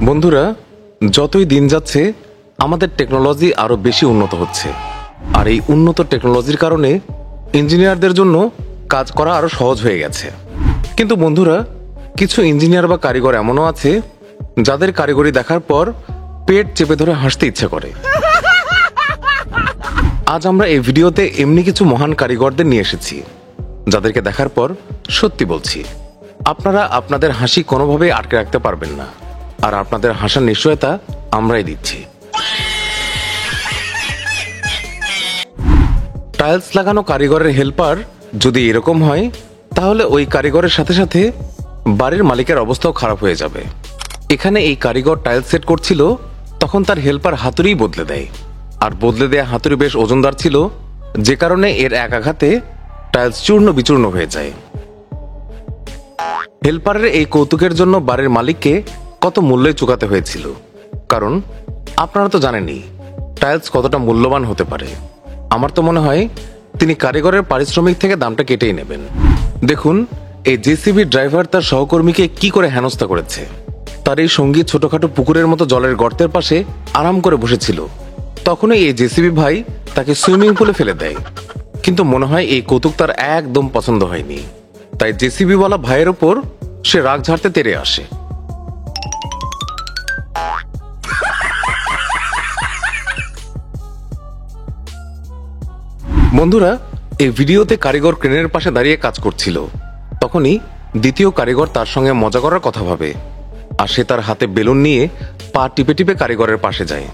বন্ধুরা, যতই দিন যাচ্ছে আমাদের টেকনোলজি আরো বেশি উন্নত হচ্ছে। আর এই উন্নত টেকনোলজির কারণে ইঞ্জিনিয়ারদের জন্য কাজ করা আরো সহজ হয়ে গেছে। কিন্তু বন্ধুরা, কিছু ইঞ্জিনিয়ার বা কারিগর এমনও আছে যাদের কারিগরি দেখার পর পেট চেপে ধরে হাসতে ইচ্ছে করে। আজ আমরা এই ভিডিওতে এমনি কিছু মহান কারিগরদের নিয়ে এসেছি যাদেরকে দেখার পর সত্যি বলছি, আপনারা আপনাদের হাসি কোনোভাবেই আটকে রাখতে পারবেন না। আর আপনাদের হাসার নিশ্চয়তা আমরাই দিচ্ছি। টাইলস লাগানো কারিগরের হেল্পার যদি এরকম হয়, তাহলে ওই কারিগরের সাথে সাথে বাড়ির মালিকের অবস্থাও খারাপ হয়ে যাবে। এখানে এই কারিগর টাইলস সেট করছিল, তখন তার হেল্পার হাতুড়ি বদলে দেয়। আর বদলে দেয়া হাতুড়ি বেশ ওজনদার ছিল, যে কারণে এর এক আঘাতে টাইলস চূর্ণ বিচূর্ণ হয়ে যায়। হেল্পারের এই কৌতুকের জন্য বাড়ির মালিককে কত মূল্যই চুকাতে হয়েছিল, কারণ আপনারা তো জানেনই টাইলস কতটা মূল্যবান হতে পারে। আমার তো মনে হয় তিনি কারিগরের পারিশ্রমিক থেকে দামটা কেটেই নেবেন। দেখুন, এই জেসিবি ড্রাইভার তার সহকর্মীকে কি করে হেনস্থা করেছে। তার এই সঙ্গী ছোটখাটো পুকুরের মতো জলের গর্তের পাশে আরাম করে বসেছিল, তখনই এই জেসিবি ভাই তাকে সুইমিং পুলে ফেলে দেয়। কিন্তু মনে হয় এই কৌতুক তার একদম পছন্দ হয়নি, তাই জেসিবিওয়ালা ভাইয়ের ওপর সে রাগ ঝাড়তে তেড়ে আসে। বন্ধুরা, এই ভিডিওতে কারিগর ক্রেনের পাশে দাঁড়িয়ে কাজ করছিল, তখনই দ্বিতীয় কারিগর তার সঙ্গে মজা করার কথা ভাবে। আর সে তার হাতে বেলুন নিয়ে পা টিপে টিপে কারিগরের পাশে যায়,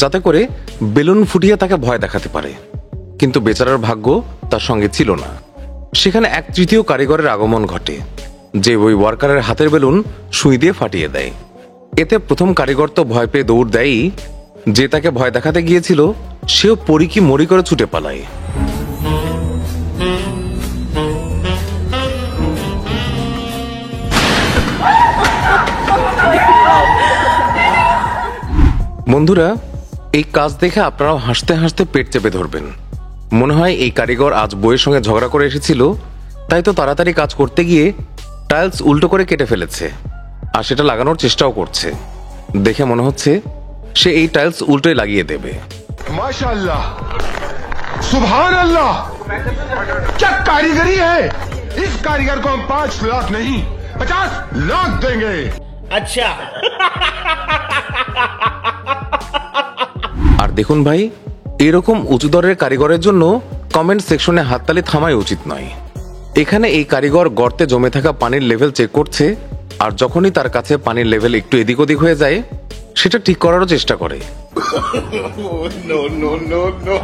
যাতে করে বেলুন ফুটিয়ে তাকে ভয় দেখাতে পারে। কিন্তু বেচারার ভাগ্য তার সঙ্গে ছিল না। সেখানে এক তৃতীয় কারিগরের আগমন ঘটে, যে ওই ওয়ার্কারের হাতের বেলুন সুই দিয়ে ফাটিয়ে দেয়। এতে প্রথম কারিগর তো ভয় পেয়ে দৌড় দেয়ই, যে তাকে ভয় দেখাতে গিয়েছিল সেও পরি কি মরি করে ছুটে পালায়। বন্ধুরা, এই কাজ দেখে আপনারাও হাসতে হাসতে পেট চেপে ধরবেন। মনে হয় এই কারিগর আজ বইয়ের সঙ্গে ঝগড়া করে এসেছিল, তাই তো তাড়াতাড়ি কাজ করতে গিয়ে টাইলস উল্টো করে কেটে ফেলেছে, আর সেটা লাগানোর চেষ্টাও করছে। দেখে মনে হচ্ছে সে এই টাইলস উল্টোই লাগিয়ে দেবে। माशाअल्लाह, सुभान अल्लाह, क्या कारीगरी है। इस कारीगर को हम 5 लाख नहीं 50 लाख देंगे। अच्छा। আর দেখুন ভাই, এরকম উঁচু দরের কারিগরের জন্য কমেন্ট সেকশনে হাততালি থামাই উচিত নয়। এখানে এই কারিগর গর্তে জমে থাকা পানির লেভেল চেক করছে, আর যখনই তার কাছে পানির লেভেল একটু এদিক ওদিক হয়ে যায়, সেটা ঠিক করারও চেষ্টা করে। No, no, no, no.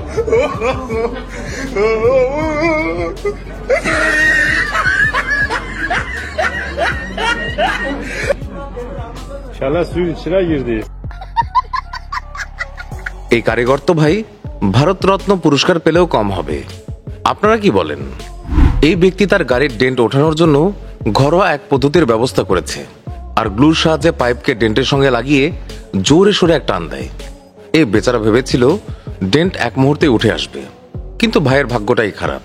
Şala suyun içine girdi. এই কারিগর তো ভাই ভারতরত্ন পুরস্কার পেলেও কম হবে। আপনারা কি বলেন? এই ব্যক্তি তার গাড়ির ডেন্ট ওঠানোর জন্য ঘরোয়া এক পদ্ধতির ব্যবস্থা করেছে, আর গ্লুর সাহায্যে পাইপকে ডেন্টের সঙ্গে লাগিয়ে জোরে সোরে এক টান দেয়। এই বেচারা ভেবেছিল ডেন্ট এক মুহূর্তে উঠে আসবে, কিন্তু ভাইয়ের ভাগ্যটাই খারাপ।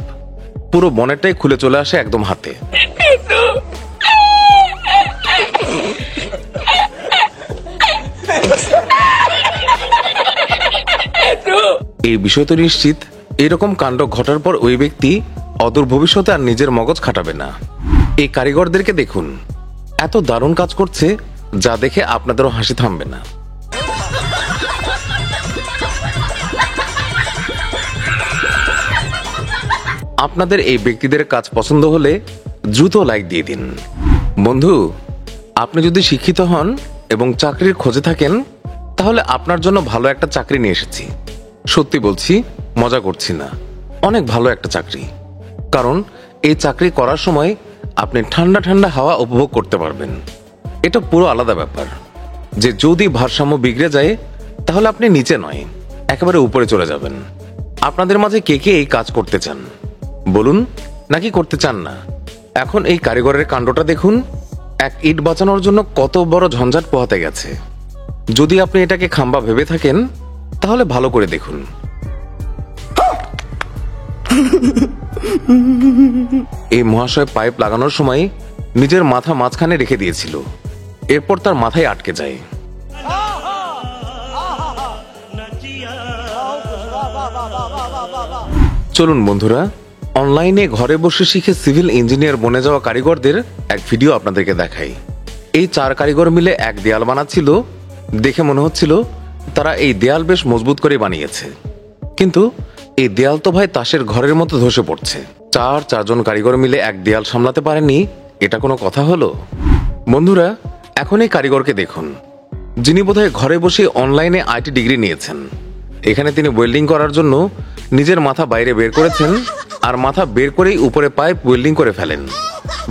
পুরো বনেটটাই খুলে চলে আসে একদম হাতে। এই বিষয় তো নিশ্চিত, এরকম কাণ্ড ঘটার পর ওই ব্যক্তি অদূর ভবিষ্যতে আর নিজের মগজ খাটাবে না। এই কারিগরদেরকে দেখুন, এত দারুণ কাজ করছে যা দেখে আপনাদেরও হাসি থামবে না। আপনাদের এই ব্যক্তিদের কাজ পছন্দ হলে দ্রুত লাইক দিয়ে দিন। বন্ধু, আপনি যদি শিক্ষিত হন এবং চাকরির খোঁজে থাকেন, তাহলে আপনার জন্য ভালো একটা চাকরি নিয়ে এসেছি। সত্যি বলছি, মজা করছি না, অনেক ভালো একটা চাকরি। কারণ এই চাকরি করার সময় আপনি ঠান্ডা ঠান্ডা হাওয়া উপভোগ করতে পারবেন। এটা পুরো আলাদা ব্যাপার, যে যদি ভারসাম্য বিগড়ে যায়, তাহলে আপনি নিচে নয়, একেবারে উপরে চলে যাবেন। আপনাদের মাঝে কে কে এই কাজ করতে চান বলুন, নাকি করতে চান না? এখন এই কারিগরের কাণ্ডটা দেখুন, এক ইট বাঁচানোর জন্য কত বড় ঝঞ্ঝাট পোহাতে গেছে। যদি আপনি এটাকে খাম্বা ভেবে থাকেন, তাহলে ভালো করে দেখুন। এই মহাশয় পাইপ লাগানোর সময় নিজের মাথা মাঝখানে রেখে দিয়েছিল, এরপর তার মাথায় আটকে যায়। চলুন বন্ধুরা, অনলাইনে ঘরে বসে শিখে সিভিল ইঞ্জিনিয়ার বনে যাওয়া কারিগরদের এক ভিডিও আপনাদেরকে দেখাই। এই 4 কারিগর মিলে এক দেয়াল বানাচ্ছিল। দেখে মনে হচ্ছিল তারা এই দেয়াল বেশ মজবুত করে বানিয়েছে, কিন্তু এই দেয়াল তো ভাই তাসের ঘরের মতো ধসে পড়ছে। 4জন কারিগর মিলে এক দেয়াল সামলাতে পারেনি, এটা কোনো কথা হলো? বন্ধুরা, এখন এই কারিগরকে দেখুন, যিনি বোধহয় ঘরে বসে অনলাইনে আইটি ডিগ্রি নিয়েছেন। এখানে তিনি ওয়েল্ডিং করার জন্য নিজের মাথা বাইরে বের করেছেন, আর মাথা বের করেই উপরে পাইপ ওয়েল্ডিং করে ফেলেন।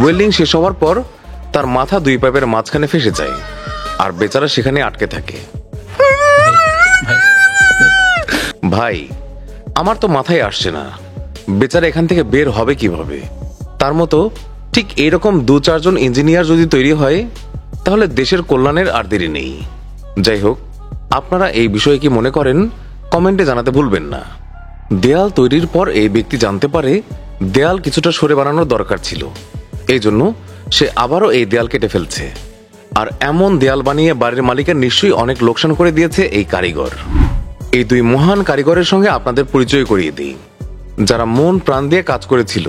ওয়েল্ডিং শেষ হওয়ার পর তার মাথা 2 পাইপের মাঝখানে ফেসে যায়, আর বেচারা সেখানে আটকে থাকে। ভাই, আমার তো মাথায় আসছে না, বেচারা এখান থেকে বের হবে কিভাবে? তার মতো ঠিক এইরকম 2-4 জন ইঞ্জিনিয়ার যদি তৈরি হয়, তাহলে দেশের কল্যাণের আর দেরি নেই। যাই হোক, আপনারা এই বিষয়ে কি মনে করেন কমেন্টে জানাতে ভুলবেন না। দেয়াল তৈরির পর এই ব্যক্তি জানতে পারে দেয়াল কিছুটা সরে বানানোর দরকার ছিল, এই জন্য সে আবারও এই দেয়াল কেটে ফেলছে। আর এমন দেয়াল বানিয়ে বাড়ির মালিকের নিশ্চয়ই অনেক লোকসান করে দিয়েছে এই কারিগর। এই 2 মহান কারিগরের সঙ্গে আপনাদের পরিচয় করিয়ে দিই, যারা মন প্রাণ দিয়ে কাজ করেছিল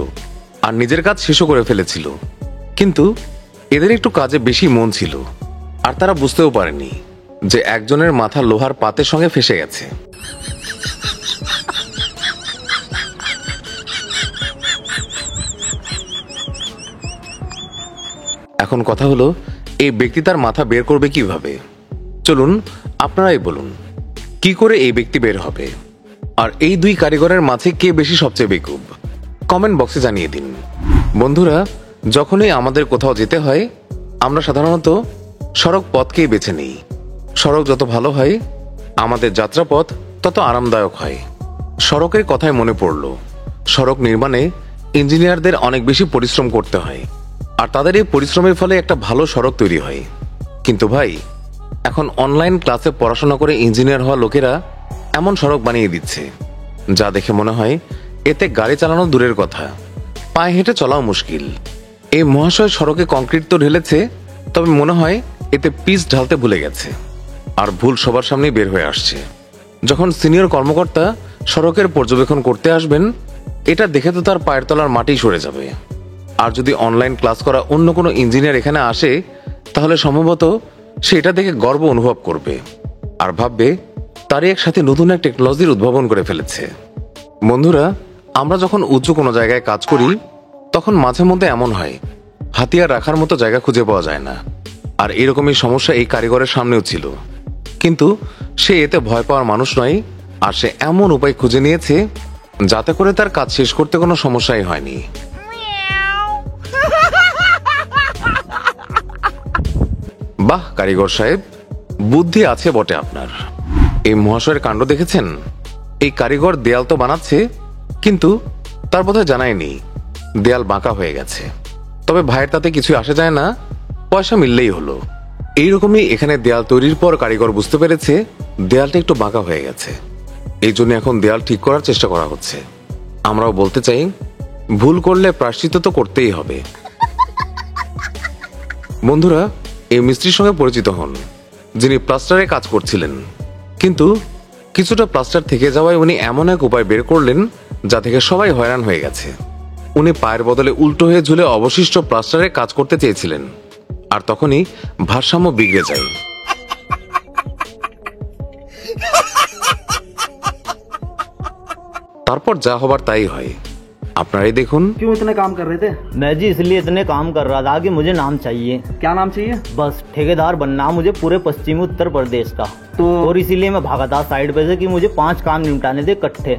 আর নিজের কাজ শেষও করে ফেলেছিল। কিন্তু এদের একটু কাজে বেশি মন ছিল, আর তারা বুঝতেও পারেনি যে একজনের মাথা লোহার পাতের সঙ্গে ফেসে গেছে। এখন কথা হলো, এই ব্যক্তি তার মাথা বের করবে কিভাবে? চলুন আপনারাই বলুন, কি করে এই ব্যক্তি বের হবে? আর এই 2 কারিগরের মাঝে কে বেশি সবচেয়ে বেকুব? কমেন্ট বক্সে জানিয়ে দিন। বন্ধুরা, যখনই আমাদের কোথাও যেতে হয়, আমরা সাধারণত সড়ক পথকেই বেছে নিই। সড়ক যত ভালো হয়, আমাদের যাত্রাপথ তত আরামদায়ক হয়। সড়কের কথায় মনে পড়ল, সড়ক নির্মাণে ইঞ্জিনিয়ারদের অনেক বেশি পরিশ্রম করতে হয়, আর তাদের এই পরিশ্রমের ফলে একটা ভালো সড়ক তৈরি হয়। কিন্তু ভাই, এখন অনলাইন ক্লাসে পড়াশোনা করে ইঞ্জিনিয়ার হওয়া লোকেরা এমন সড়ক বানিয়ে দিচ্ছে, যা দেখে মনে হয় এতে গাড়ি চালানো দূরের কথা, পায়ে হেঁটে চলাও মুশকিল। এই মহাশয় সড়কে কংক্রিট তো ঢেলেছে, তবে মনে হয় এতে পিচ ঢালতে ভুলে গেছে, আর ভুল সবার সামনেই বের হয়ে আসছে। যখন সিনিয়র কর্মকর্তা সড়কের পর্যবেক্ষণ করতে আসবেন, এটা দেখে তো তার পায়ের তলার মাটি সরে যাবে। আর যদি অনলাইন ক্লাস করা অন্য কোনো ইঞ্জিনিয়ার এখানে আসে, তাহলে সম্ভবত সে এটা দেখে গর্ব অনুভব করবে আর ভাববে তারই একসাথে নতুন এক টেকনোলজির উদ্ভাবন করে ফেলেছে। বন্ধুরা, আমরা যখন উঁচু কোনো জায়গায় কাজ করি, তখন মাঝে মধ্যে এমন হয় হাতিয়ার রাখার মতো জায়গা খুঁজে পাওয়া যায় না। আর এরকমই সমস্যা এই কারিগরের সামনেও ছিল, কিন্তু সে এতে ভয় পাওয়ার মানুষ নয়, আর সে এমন উপায় খুঁজে নিয়েছে যাতে করে তার কাজ শেষ করতে কোনো সমস্যাই হয়নি। বাহ কারিগর সাহেব, বুদ্ধি আছে বটে আপনার। এই মহাশয়ের কাণ্ড দেখেছেন? এই কারিগর দেয়াল তো বানাচ্ছে, কিন্তু তার বোধহয় জানায়নি দেয়াল বাঁকা হয়ে গেছে। তবে ভাইয়ের তাতে কিছু আসে যায় না, পয়সা মিললেই হলো। এইরকমই এখানে দেয়াল তৈরির পর কারিগর বুঝতে পেরেছে দেয়ালটা একটু বাঁকা হয়ে গেছে, এই জন্য এখন দেয়াল ঠিক করার চেষ্টা করা হচ্ছে। আমরাও বলতে চাই, ভুল করলে প্রায়শ্চিত্ত তো করতেই হবে। বন্ধুরা, এই মিস্ত্রির সঙ্গে পরিচিত হন, যিনি প্লাস্টারে কাজ করছিলেন, কিন্তু কিছুটা প্লাস্টার থেকে যাওয়ায় উনি এমন এক উপায় বের করলেন যা থেকে সবাই হয়রান হয়ে গেছে। উনি পায়ের বদলে উল্টো হয়ে ঝুলে অবশিষ্ট প্লাস্টারে কাজ করতে চেয়েছিলেন, আর তখনই ভারসাম্য বিগড়ে যায়। তারপর যা হবার তাই হয়, আপনারাই দেখুন। क्यों इतने काम कर रहे थे? मैं जी इसलिए इतने काम कर रहा था कि मुझे नाम चाहिए। क्या नाम चाहिए? बस ठेकेदार बनना मुझे पूरे पश्चिमी उत्तर प्रदेश का। और इसीलिए मैं भागा था साइड पे से कि मुझे 5 काम निपटाने थे इकट्ठे।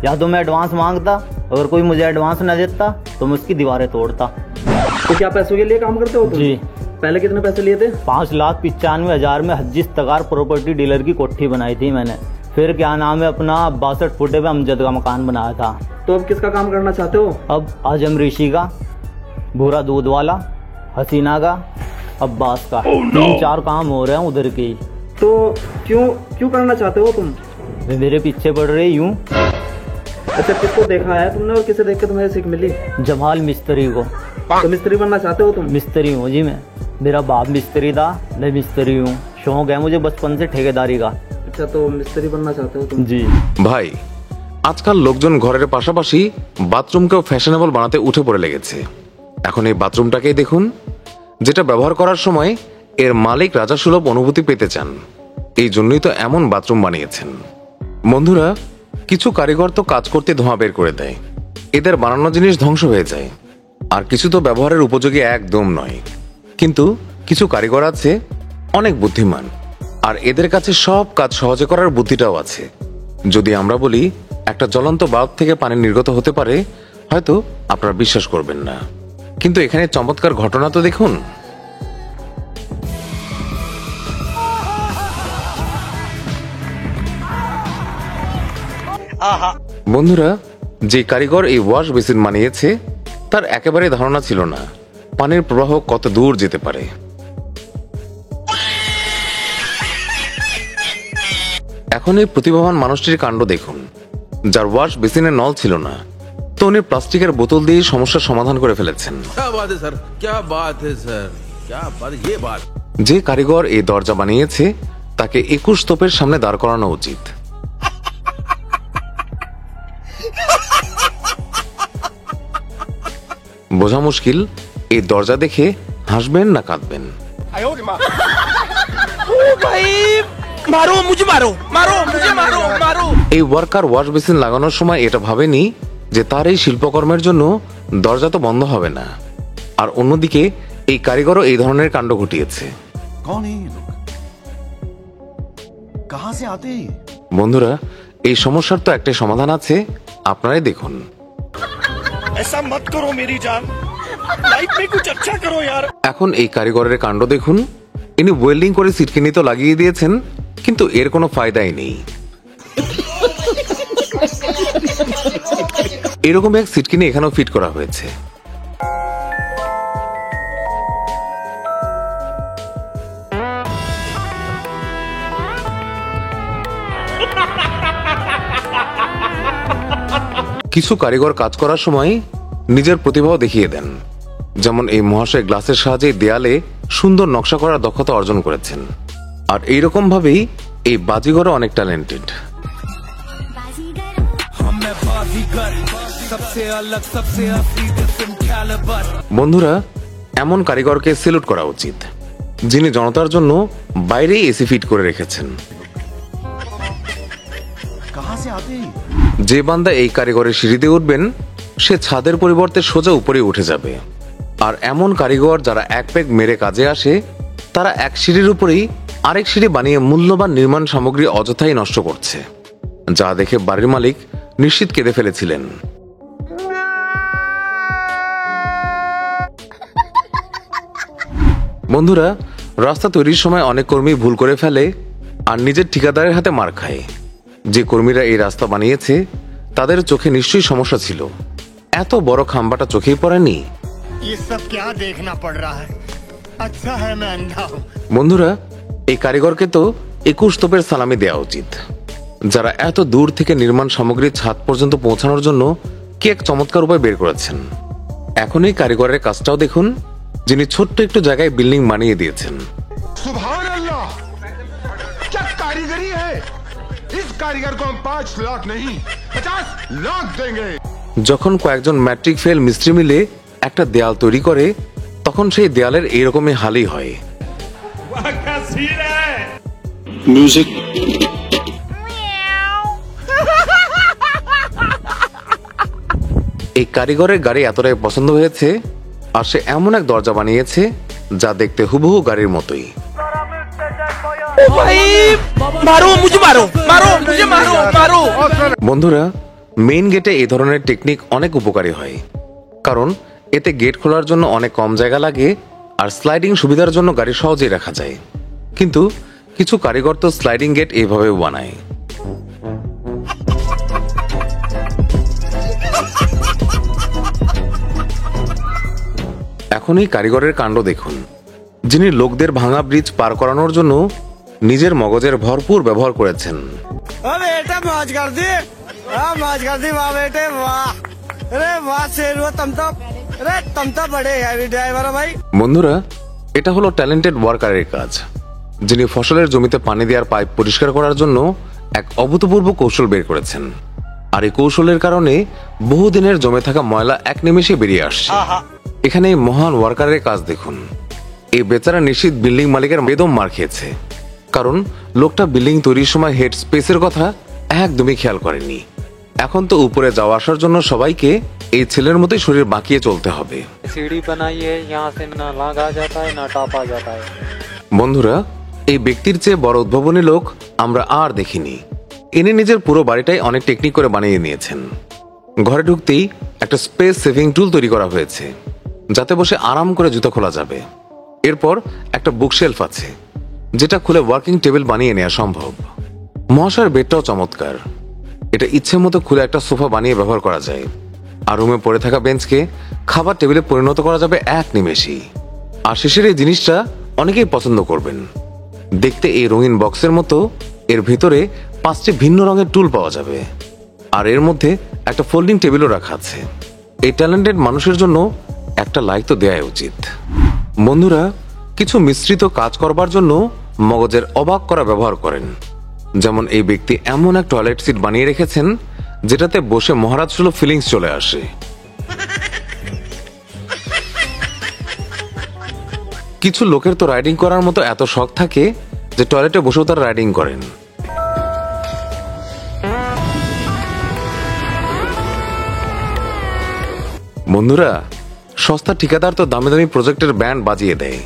या तो मैं एडवांस मांगता, अगर कोई मुझे एडवांस न देता तो मैं उसकी दीवारें तोड़ता। तो क्या पैसों के लिए काम करते हो तुम? जी। पहले कितने पैसे लिए थे? 5,95,000 में हज्जिस तकार प्रॉपर्टी डीलर की कोठी बनाई थी मैंने। फिर क्या नाम है अपना 62 फुटे पे अमजद का मकान बनाया था। तो अब किसका काम करना चाहते हो? अब आजम ऋषि का, भूरा दूध वाला, हसीना का, अब्बास का। 3-4 काम हो रहे हैं उधर के ही। तो क्यों क्यों करना चाहते हो तुम? वे मेरे पीछे पड़ रहे यूं। अच्छा, किसको देखा है तुमने और किसे देख के तुम्हें सीख मिली? जमाल मिस्त्री को। तो मिस्त्री बनना चाहते हो तुम? मिस्त्री हूँ जी मैं। मेरा बाप मिस्त्री था, मैं मिस्त्री हूँ। शौक है मुझे बचपन से ठेकेदारी का। अच्छा, तो मिस्त्री बनना चाहते हो तुम? जी। ভাই, আজকাল লোকজন ঘরের পাশাপাশি বাথরুমকেও ফ্যাশনেবল বানাতে উঠে পড়ে লেগেছে। এখন এই বাথরুমটাকেই দেখুন, যেটা ব্যবহার করার সময় এর মালিক রাজাসুলভ অনুভূতি পেতে চান। এই জন্যই তো এমন বাথরুম বানিয়েছেন। বন্ধুরা, কিছু কারিগর তো কাজ করতে ধোঁয়া বের করে দেয়, এদের বানানো জিনিস ধ্বংস হয়ে যায়। আর কিছু তো ব্যবহারের উপযোগী একদম নয়। কিন্তু কিছু কারিগর আছে অনেক বুদ্ধিমান, আর এদের কাছে সব কাজ সহজে করার বুদ্ধিটাও আছে। যদি আমরা বলি একটা জ্বলন্ত বাল্ব থেকে পানি নির্গত হতে পারে, হয়তো আপনারা বিশ্বাস করবেন না। কিন্তু এখানে চমৎকার ঘটনা তো দেখুন। বন্ধুরা, যে কারিগর এই ওয়াশ বেসিন বানিয়েছে তার একেবারে ধারণা ছিল না পানির প্রবাহ কত দূর যেতে পারে। এখন এই প্রতিভাবান মানুষটির কাণ্ড দেখুন, যার ওয়াশ বেসিনে নল ছিল না, তো উনি প্লাস্টিকের বোতল দিয়ে সমস্যার সমাধান করে ফেলেছেন। क्या बात है सर, क्या बात है सर, क्या बात, ये बात। যে কারিগর এই দরজা বানিয়েছে তাকে 21 তোপের সামনে দাঁড় করানো উচিত। বোঝা মুশকিল এই দরজা দেখে হাসবেন না কাঁদবেন। मारो मुझे, मारो मारो मुझे, मारो मारो। এই ওয়ার্কার ওয়াশ বেসিন লাগানোর সময় এটা ভাবেনি যে তার এই শিল্পকর্মের জন্য দরজা তো বন্ধ হবে না। আর অন্যদিকে এই কারিগরও এই ধরনের কাণ্ড ঘটিয়েছে। कौन है ये लोग? कहां से आते हैं? বন্ধুরা, এই সমস্যার তো একটা সমাধান আছে, আপনারাই দেখুন। ऐसा मत करो मेरी जान, लाइफ में कुछ अच्छा करो यार। এখন এই কারিগরের কাণ্ড দেখুন, ইনি ওয়েল্ডিং করে সিটকিনি তো লাগিয়ে দিয়েছেন, কিন্তু এর কোনো ফায়দাই নেই। এরকম এক সিটকিনি এখানেও ফিট করা হয়েছে। কিছু কারিগর কাজ করার সময় নিজের প্রতিভাও দেখিয়ে দেন। যেমন এই মহাশয় গ্লাসের সাহায্যে দেয়ালে সুন্দর নকশা করার দক্ষতা অর্জন করেছেন। আর এইরকম ভাবেই এই বাজিগরও অনেক ট্যালেন্টেড। বন্ধুরা, এমন কারিগরকে সেলুট করা উচিত যিনি জনতার জন্য বাইরেই এসি ফিট করে রেখেছেন। कहां से आते हैं? যে বান্দা এই কারিগরের সিঁড়িতে উঠবেন সে ছাদের পরিবর্তে সোজা উপরে উঠে যাবে। আর এমন কারিগর যারা এক পেগ মেরে কাজে আসে, তারা এক সিঁড়ির উপরেই আরেক সিঁড়ি বানিয়ে মূল্যবান নির্মাণ সামগ্রী অযথাই নষ্ট করছে, যা দেখে বাড়ির মালিক নিশ্চিত কেঁদে ফেলেছিলেন। বন্ধুরা, রাস্তা তৈরির সময় অনেক কর্মী ভুল করে ফেলে আর নিজের ঠিকাদারের হাতে মার খায়। যে কর্মীরা এই রাস্তা বানিয়েছে তাদের চোখে নিশ্চয়ই সমস্যা ছিল, এত বড় খাম্বাটা চোখেই পড়েনি। ये सब क्या देखना पड़ रहा है, अच्छा है मैं अंधा हूँ। বন্ধুরা, এই কারিগরকে তো 21 তোপের সালামি দেওয়া উচিত, যারা এত দূর থেকে নির্মাণ সামগ্রী ছাদ পর্যন্ত পৌঁছানোর জন্য কি এক চমৎকার উপায় বের করেছেন। এখন এই কারিগরের কাজটাও দেখুন, যিনি ছোট্ট একটু জায়গায় বিল্ডিং বানিয়ে দিয়েছেন। सुभान अल्लाह, क्या कारीगरी है। इस कारीगर को हम 5 लाख नहीं 50 लाख देंगे। যখন কয়েকজন ম্যাট্রিক ফেল মিস্ত্রি মিলে একটা দেয়াল তৈরি করে, তখন সেই দেয়ালের এইরকমই হালই হয়। এই কারিগরের গাড়ি এতটাই পছন্দ হয়েছে আর সে এমন এক দরজা বানিয়েছে যা দেখতে হুবহু গাড়ির মতোই। मारो मुझे, मारो मारो मुझे, मारो मारो। বন্ধুরা, মেইন গেটে এই ধরনের টেকনিক অনেক উপকারী হয়, কারণ এতে গেট খোলার জন্য অনেক কম জায়গা লাগে আর স্লাইডিং সুবিধার জন্য গাড়ি সহজেই রাখা যায়। কিন্তু কিছু কারিগর তো স্লাইডিং গেট এইভাবেও বানায়। এখন এই কারিগরের কাণ্ড দেখুন, যিনি লোকদের ভাঙা ব্রিজ পার করানোর জন্য নিজের মগজের ভরপুর ব্যবহার করেছেন। बेटा मौज कर दी, मौज कर दी, वाह बेटे वाह, अरे वाह शेरू, तुम तो बड़े हैवी ड्राइवर हो भाई। বন্ধুরা, এটা হলো ট্যালেন্টেড ওয়ার্কারের কাজ, যিনি ফসলের জমিতে পানি দেওয়ার পাইপ পরিষ্কার করার জন্য এক অভূতপূর্ব কৌশল বের করেছেন। আর এই কৌশলের কারণে বহুদিনের জমে থাকা ময়লা এক নিমেষে বেরিয়ে আসছে। এখানে এই মহান ওয়ার্কারের কাজ দেখুন। এই বেচারা নিশ্চিত বিল্ডিং মালিকের বেদম মার খেয়েছে, কারণ লোকটা বিল্ডিং তৈরির সময় হেড স্পেসের কথা একদমই খেয়াল করেনি। এখন তো উপরে যাওয়া আসার জন্য সবাইকে এই ছেলের মতোই শরীর বাঁকিয়ে চলতে হবে। सीढ़ी बनाई है, यहाँ से ना लांघा जाता है ना टापा जाता है। বন্ধুরা, এই ব্যক্তির চেয়ে বড় উদ্ভাবনী লোক আমরা আর দেখিনি। ইনি নিজের পুরো বাড়িটাই অনেক টেকনিক করে বানিয়ে নিয়েছেন। ঘরে ঢুকতেই একটা স্পেস সেভিং টুল তৈরি করা হয়েছে, যাতে বসে আরাম করে জুতো খোলা যাবে। এরপর একটা বুকশেলফ আছে, যেটা খুলে ওয়ার্কিং টেবিল বানিয়ে নেওয়া সম্ভব। মহাশয়ের বেডটাও চমৎকার। এটা ইচ্ছে মতো খুলে একটা সোফা বানিয়ে ব্যবহার করা যায়। আর রুমে পড়ে থাকা বেঞ্চকে খাবার টেবিলে পরিণত করা যাবে এক নিমেষেই। আর শেষের এই জিনিসটা অনেকেই পছন্দ করবেন। দেখতে এই রঙিন বক্সের মতো এর ভিতরে 5টি ভিন্ন রঙের টুল পাওয়া যাবে। আর এর মধ্যে একটা ফোল্ডিং টেবিলও রাখা আছে। এই ট্যালেন্টেড মানুষের জন্য একটা লাইক তো দেওয়াই উচিত। বন্ধুরা, কিছু মিশ্রিত কাজ করবার জন্য মগজের অবাক করা ব্যবহার করেন। যেমন এই ব্যক্তি এমন এক টয়লেট সিট বানিয়ে রেখেছেন, যেটাতে বসে মহারাজ সুলভ ফিলিংস চলে আসে। কিছু লোকের তো রাইডিং করার মতো এত শখ থাকে যে টয়লেটে বসেও তারা রাইডিং করেন। বন্ধুরা, সস্তা ঠিকাদার তো দামি দামি প্রজেক্টের ব্যান্ড বাজিয়ে দেয়।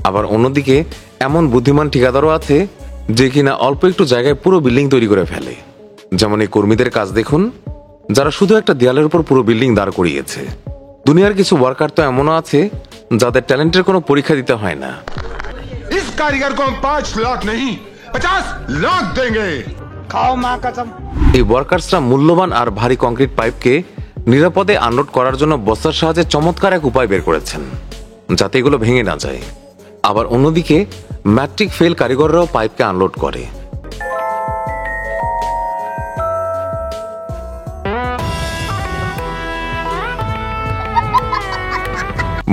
আবার অন্যদিকে এমন বুদ্ধিমান ঠিকাদারও আছে যে কিনা অল্প একটু জায়গায় পুরো বিল্ডিং তৈরি করে ফেলে। যেমন এই কর্মীদের কাজ দেখুন, যারা শুধু একটা দেয়ালের উপর পুরো বিল্ডিং দাঁড় করিয়েছে। দুনিয়ার কিছু ওয়ার্কার তো এমনও আছে যাদের ট্যালেন্টের কোনো পরীক্ষা দিতে হয় না। इस कारीगर को हम 5 लाख नहीं 50 लाख देंगे। खाओ माँ कसम। এই ওয়ার্কার্সরা মূল্যবান আর ভারী কংক্রিট পাইপকে নিরাপদে আনলোড করার জন্য বস্তার সাহায্যে চমৎকার এক উপায় বের করেছেন, যাতে এগুলো ভেঙে না যায়। আবার অন্যদিকে ম্যাট্রিক ফেল কারিগররাও পাইপকে আনলোড করে।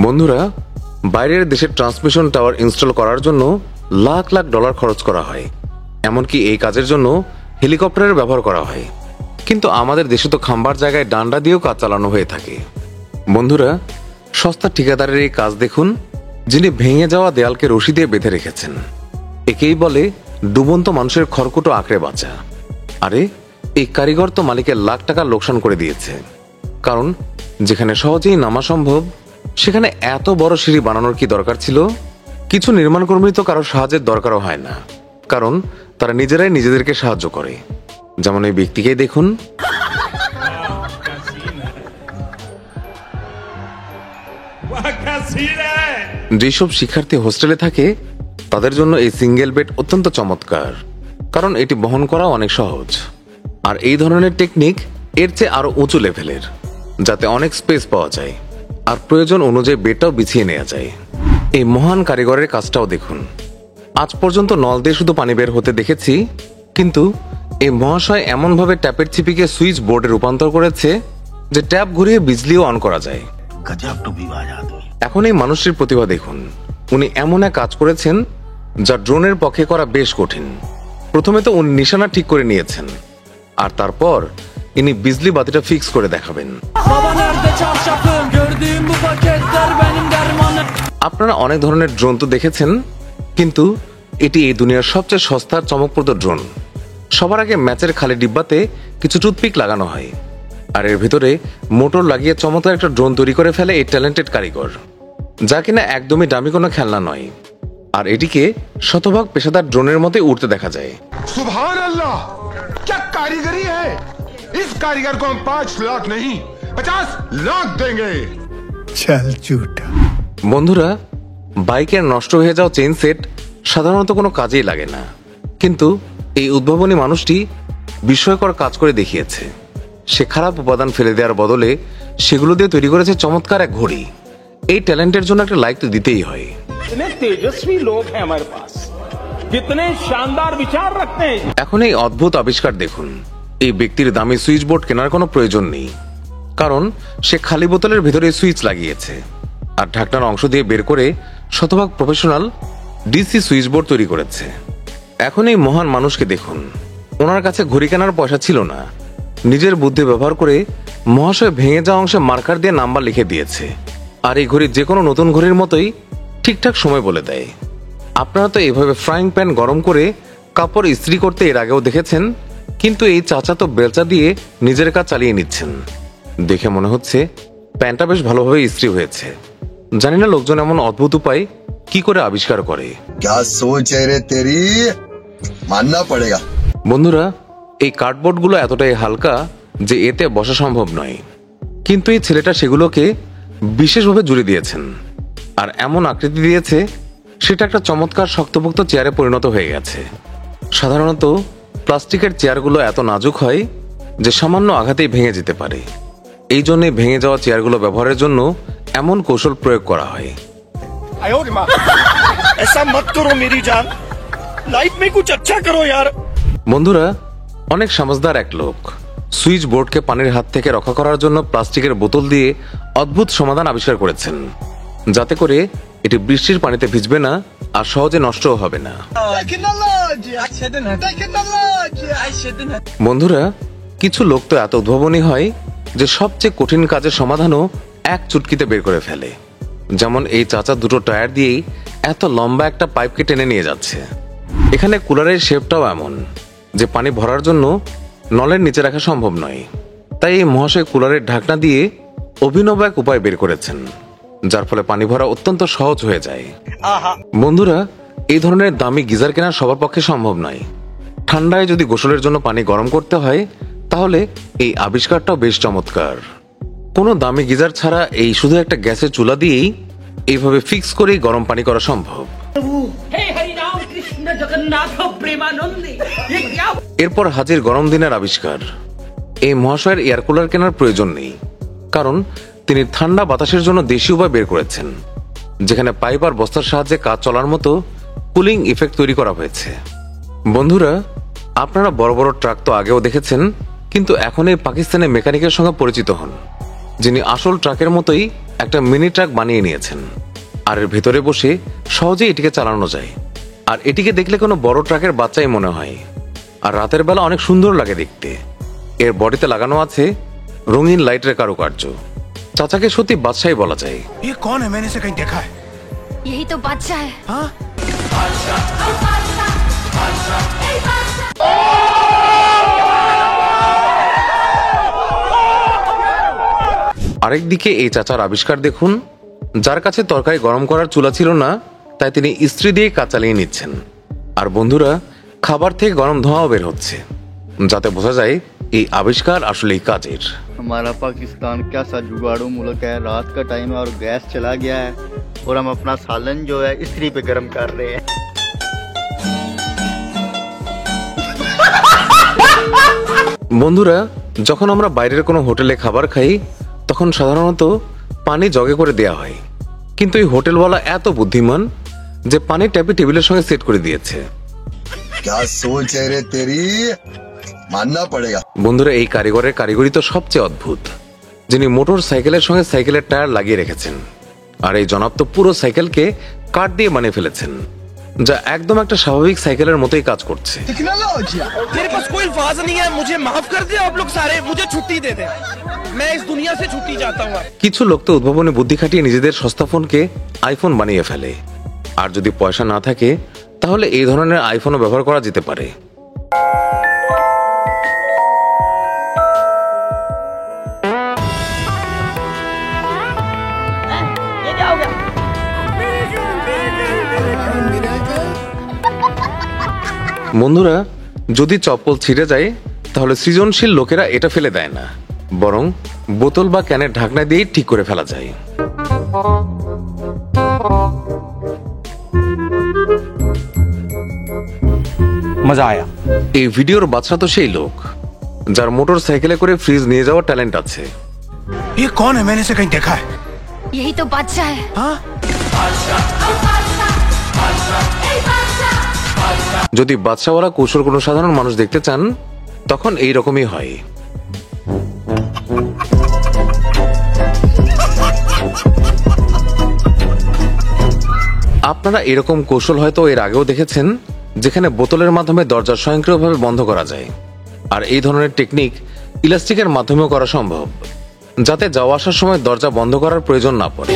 বন্ধুরা, বাইরের দেশের ট্রান্সমিশন টাওয়ার ইনস্টল করার জন্য লাখ লাখ ডলার খরচ করা হয়। এমনকি এই কাজের জন্য হেলিকপ্টারের ব্যবহার করা হয়। কিন্তু আমাদের দেশে তো খাম্বার জায়গায় ডান্ডা দিয়েও কাজ চালানো হয়ে থাকে। বন্ধুরা, সস্তা ঠিকাদারের এই কাজ দেখুন, যিনি ভেঙে যাওয়া দেয়ালকে রশি দিয়ে বেঁধে রেখেছেন। একেই বলে ডুবন্ত মানুষের খড়কুটো আঁকড়ে বাঁচা। আরে, এই কারিগর তো মালিকের লাখ টাকা লোকসান করে দিয়েছে। কারণ যেখানে সহজেই নামা সম্ভব, সেখানে এত বড় সিঁড়ি বানানোর কি দরকার ছিল? কিছু নির্মাণ কর্মী তো কারো সাহায্যের দরকারও হয় না, কারণ তারা নিজেরাই নিজেদেরকে সাহায্য করে। যেমন এই ব্যক্তিকেই দেখুন। যেসব শিক্ষার্থী হোস্টেলে থাকে তাদের জন্য এই সিঙ্গেল বেড অত্যন্ত চমৎকার, কারণ এটি বহন করা অনেক সহজ। আর এই ধরনের টেকনিক এর চেয়ে আরো উঁচু লেভেলের, যাতে অনেক স্পেস পাওয়া যায় আর প্রয়োজন অনুযায়ী বেডটাও বিছিয়ে নেওয়া যায়। এই মহান কারিগরের কাজটাও দেখুন। আজ পর্যন্ত নল দিয়ে শুধু পানি বের হতে দেখেছি, কিন্তু এই মহাশয় এমনভাবে ট্যাপের ছিপিকে সুইচ বোর্ডে রূপান্তর করেছে যে ট্যাপ ঘুরিয়ে বিজলিও অন করা যায়। गजब टू विवाद आदमी। এখন এই মানুষটির প্রতিভা দেখুন। উনি এমন এক কাজ করেছেন যা ড্রোনের পক্ষে করা বেশ কঠিন। প্রথমে তো উনি নিশানা ঠিক করে নিয়েছেন, আর তারপর ইনি বিজলি বাতিটা ফিক্স করে দেখাবেন। আপনারা অনেক ধরনের ড্রোন তো দেখেছেন, কিন্তু এটি এই দুনিয়ার সবচেয়ে সস্তার চমকপ্রদ ড্রোন। সবার আগে ম্যাচের খালি ডিব্বাতে কিছু টুথপিক লাগানো হয়, আর এর ভিতরে মোটর লাগিয়ে চমৎকার একটা ড্রোন তৈরি করে ফেলে এই ট্যালেন্টেড কারিগর, যা কিনা একদমই দামি কোনো খেলনা নয়। আর এটিকে শতভাগ পেশাদার ড্রোনের মতোই উড়তে দেখা যায়। सुभान अल्लाह, क्या कारीगरी है। इस कारीगर को हम 5 लाख नहीं 50 लाख देंगे। चल झूठा। বন্ধুরা, বাইকের নষ্ট হয়ে যাওয়া চেইন সেট সাধারণত কোনো কাজেই লাগে না, কিন্তু এই উদ্ভাবনী মানুষটি বিস্ময়কর কাজ করে দেখিয়েছে। সে খারাপ উপাদান ফেলে দেওয়ার বদলে সেগুলো দিয়ে তৈরি করেছে চমৎকার এক ঘড়ি। এই ট্যালেন্টের জন্য একটা লাইক তো দিতেই হয়। इतने तेजस्वी लोग हैं हमारे पास, कितने शानदार विचार रखते हैं। এখন এই অদ্ভুত আবিষ্কার দেখুন। এই ব্যক্তির দামি সুইচ বোর্ড কেনার কোনো প্রয়োজন নেই, কারণ সে খালি বোতলের ভেতরে সুইচ লাগিয়েছে আর ঢাকনার অংশ দিয়ে বের করে শতভাগ প্রফেশনাল ডিসি সুইচ বোর্ড তৈরি করেছে। এখন এই মহান মানুষকে দেখুন। ওনার কাছে ঘড়ি কেনার পয়সা ছিল না, নিজের বুদ্ধি ব্যবহার করে মহাশয় ভেঙে যাওয়া অংশে মার্কার দিয়ে নাম্বার লিখে দিয়েছে। আর এই ঘড়ি যে কোনো নতুন ঘড়ির মতোই ঠিকঠাক সময় বলে দেয়। আপনারা তো এইভাবে ফ্রাইং প্যান গরম করে কাপড় ইস্ত্রি করতে এর আগেও দেখেছেন, কিন্তু এই চাচা তো বেলচা দিয়ে নিজের কাজ চালিয়ে নিচ্ছেন। দেখে মনে হচ্ছে প্যান্টটা বেশ ভালোভাবে ইস্ত্রি হয়েছে। জানি না লোকজন এমন অদ্ভুত উপায় কি করে আবিষ্কার করে। क्या सोच है रे तेरी मानना पड़ेगा। বন্ধুরা, এই কার্ডবোর্ডগুলো এতটাই হালকা যে এতে বসা সম্ভব নয়, কিন্তু এই ছেলেটা সেগুলোকে বিশেষভাবে জুড়ে দিয়েছেন আর এমন আকৃতি দিয়েছে সেটা একটা চমৎকার শক্তপোক্ত চেয়ারে পরিণত হয়ে গেছে। সাধারণত প্লাস্টিকের চেয়ারগুলো এত নাজুক হয় যে সামান্য আঘাতেই ভেঙে যেতে পারে। এই জন্যই ভেঙে যাওয়া চেয়ারগুলো ব্যবহারের জন্য এমন কৌশল প্রয়োগ করা হয়। ऐसा मत करो मेरी जान, लाइफ में कुछ अच्छा करो यार। বন্ধুরা, অনেক সমঝদার এক লোক সুইচ বোর্ডকে পানির হাত থেকে রক্ষা করার জন্য প্লাস্টিকের বোতল দিয়ে অদ্ভুত সমাধান আবিষ্কার করেছেন, যাতে করে এটি বৃষ্টির পানিতে ভিজবে না আর সহজে নষ্টও হবে না। বন্ধুরা, কিছু লোক তো এত উদ্ভাবনী হয় যে সবচেয়ে কঠিন কাজের সমাধানও এক চুটকিতে বের করে ফেলে। যেমন এই চাচা দুটো টায়ার দিয়েই এত লম্বা একটা পাইপকে টেনে নিয়ে যাচ্ছে। এখানে কুলারের শেপটাও এমন যে পানি ভরার জন্য নলের নিচে রাখা সম্ভব নয়, তাই এই মহাশয় কুলারের ঢাকনা দিয়ে অভিনব এক উপায় বের করেছেন, যার ফলে পানি ভরা অত্যন্ত সহজ হয়ে যায়। বন্ধুরা, এই ধরনের দামি গিজার কেনা সবার পক্ষে সম্ভব নয়। ঠান্ডায় যদি গোসলের জন্য পানি গরম করতে হয় তাহলে এই আবিষ্কারটাও বেশ চমৎকার। কোনো দামি গিজার ছাড়া এই শুধু একটা গ্যাসের চুলা দিয়েই এইভাবে ফিক্স করেই গরম পানি করা সম্ভব। এরপর হাজির গরম দিনের আবিষ্কার। এই মহাশয়ের এয়ার কুলার কেনার প্রয়োজন নেই, কারণ তিনি ঠান্ডা বাতাসের জন্য দেশি উপায় বের করেছেন, যেখানে পাইপ আর বস্তার সাহায্যে কাজ চলার মতো কুলিং ইফেক্ট তৈরি করা হয়েছে। বন্ধুরা, আপনারা বড় বড় ট্রাক তো আগেও দেখেছেন, কিন্তু এখন এই পাকিস্তানি মেকানিকের সঙ্গে পরিচিত হন, যিনি আসল ট্রাকের মতোই একটা মিনি ট্রাক বানিয়ে নিয়েছেন। আর এর ভেতরে বসে সহজেই এটিকে চালানো যায়, আর এটিকে দেখলে কোনো বড় ট্রাকের বাচ্চাই মনে হয়। আর রাতের বেলা অনেক সুন্দর লাগে দেখতে। এর বডিতে লাগানো আছে রঙিন লাইটের কারুকার্য। চাচাকে সত্যি বাদশাহী বলা যায়। ये कौन है? मैंने इसे कहीं देखा है। यही तो बादशाह है। हाँ? আরেকদিকে এই চাচার আবিষ্কার দেখুন, যার কাছে তরকারি গরম করার চুলা ছিল না, তাই তিনি ইস্ত্রি দিয়ে কাজ চালিয়ে নিচ্ছেন। আর বন্ধুরা, খাবার থেকে গরম ধোঁয়াও বের হচ্ছে, যাতে বোঝা যায় এই আবিষ্কার আসলেই কাজের। हमारा पाकिस्तान कैसा जुगाड़ू मुल्क है, रात का टाइम है और गैस चला गया है और हम अपना सालन जो है इस्त्री पे गर्म कर रहे हैं। বন্ধুরা, যখন আমরা বাইরের কোনো হোটেলে খাবার খাই তখন সাধারণত পানি জগে করে দেয়া হয়, কিন্তু এই হোটেলওয়ালা এত বুদ্ধিমান যে পানির ট্যাপি টেবিলের সঙ্গে সেট করে দিয়েছে। क्या सोच है रे तेरी मानना पड़ेगा। বন্ধুরা, এই কারিগরের কারিগরি তো সবচেয়ে অদ্ভুত, যিনি মোটর সাইকেলের সঙ্গে সাইকেলের টায়ার লাগিয়ে রেখেছেন। আর এই জনাব তো পুরো সাইকেলকে কাঠ দিয়ে বানিয়ে ফেলেছেন, যা একদম একটা স্বাভাবিক সাইকেলের মতোই কাজ করছে। तेरे पास कोई अल्फाज नहीं है, मुझे माफ कर दे आप लोग सारे, मुझे छुट्टी दे दे, मैं इस दुनिया से छुट्टी चाहता हूँ। কিছু লোক তো উদ্ভাবনী বুদ্ধি খাটিয়ে নিজেদের সস্তা ফোনকে আইফোন বানিয়ে ফেলে। আর যদি পয়সা না থাকে তাহলে এই ধরনের আইফোনও ব্যবহার করা যেতে পারে। বন্ধুরা, যদি চপ্পল ছিঁড়ে যায় তাহলে সৃজনশীল লোকেরা এটা ফেলে দেয় না, বরং বোতল বা ক্যানের ঢাকনা দিয়ে ঠিক করে ফেলা যায়। मजा आया। এই ভিডিওর বাদশা তো সেই লোক যার মোটর সাইকেলে করে ফ্রিজ নিয়ে যাওয়ার ট্যালেন্ট আছে। ये कौन है? मैंने इसे कहीं देखा है। यही तो बादशाह है। हाँ? যদি বাদশাওয়ালা কৌশল কোনো সাধারণ মানুষ দেখতে চান তখন এই রকমই হয়। আপনারা এরকম কৌশল হয়তো এর আগেও দেখেছেন, যেখানে বোতলের মাধ্যমে দরজা স্বয়ংক্রিয়ভাবে বন্ধ করা যায়। আর এই ধরনের টেকনিক ইলাস্টিকের মাধ্যমেও করা সম্ভব, যাতে যাওয়া আসার সময় দরজা বন্ধ করার প্রয়োজন না পড়ে।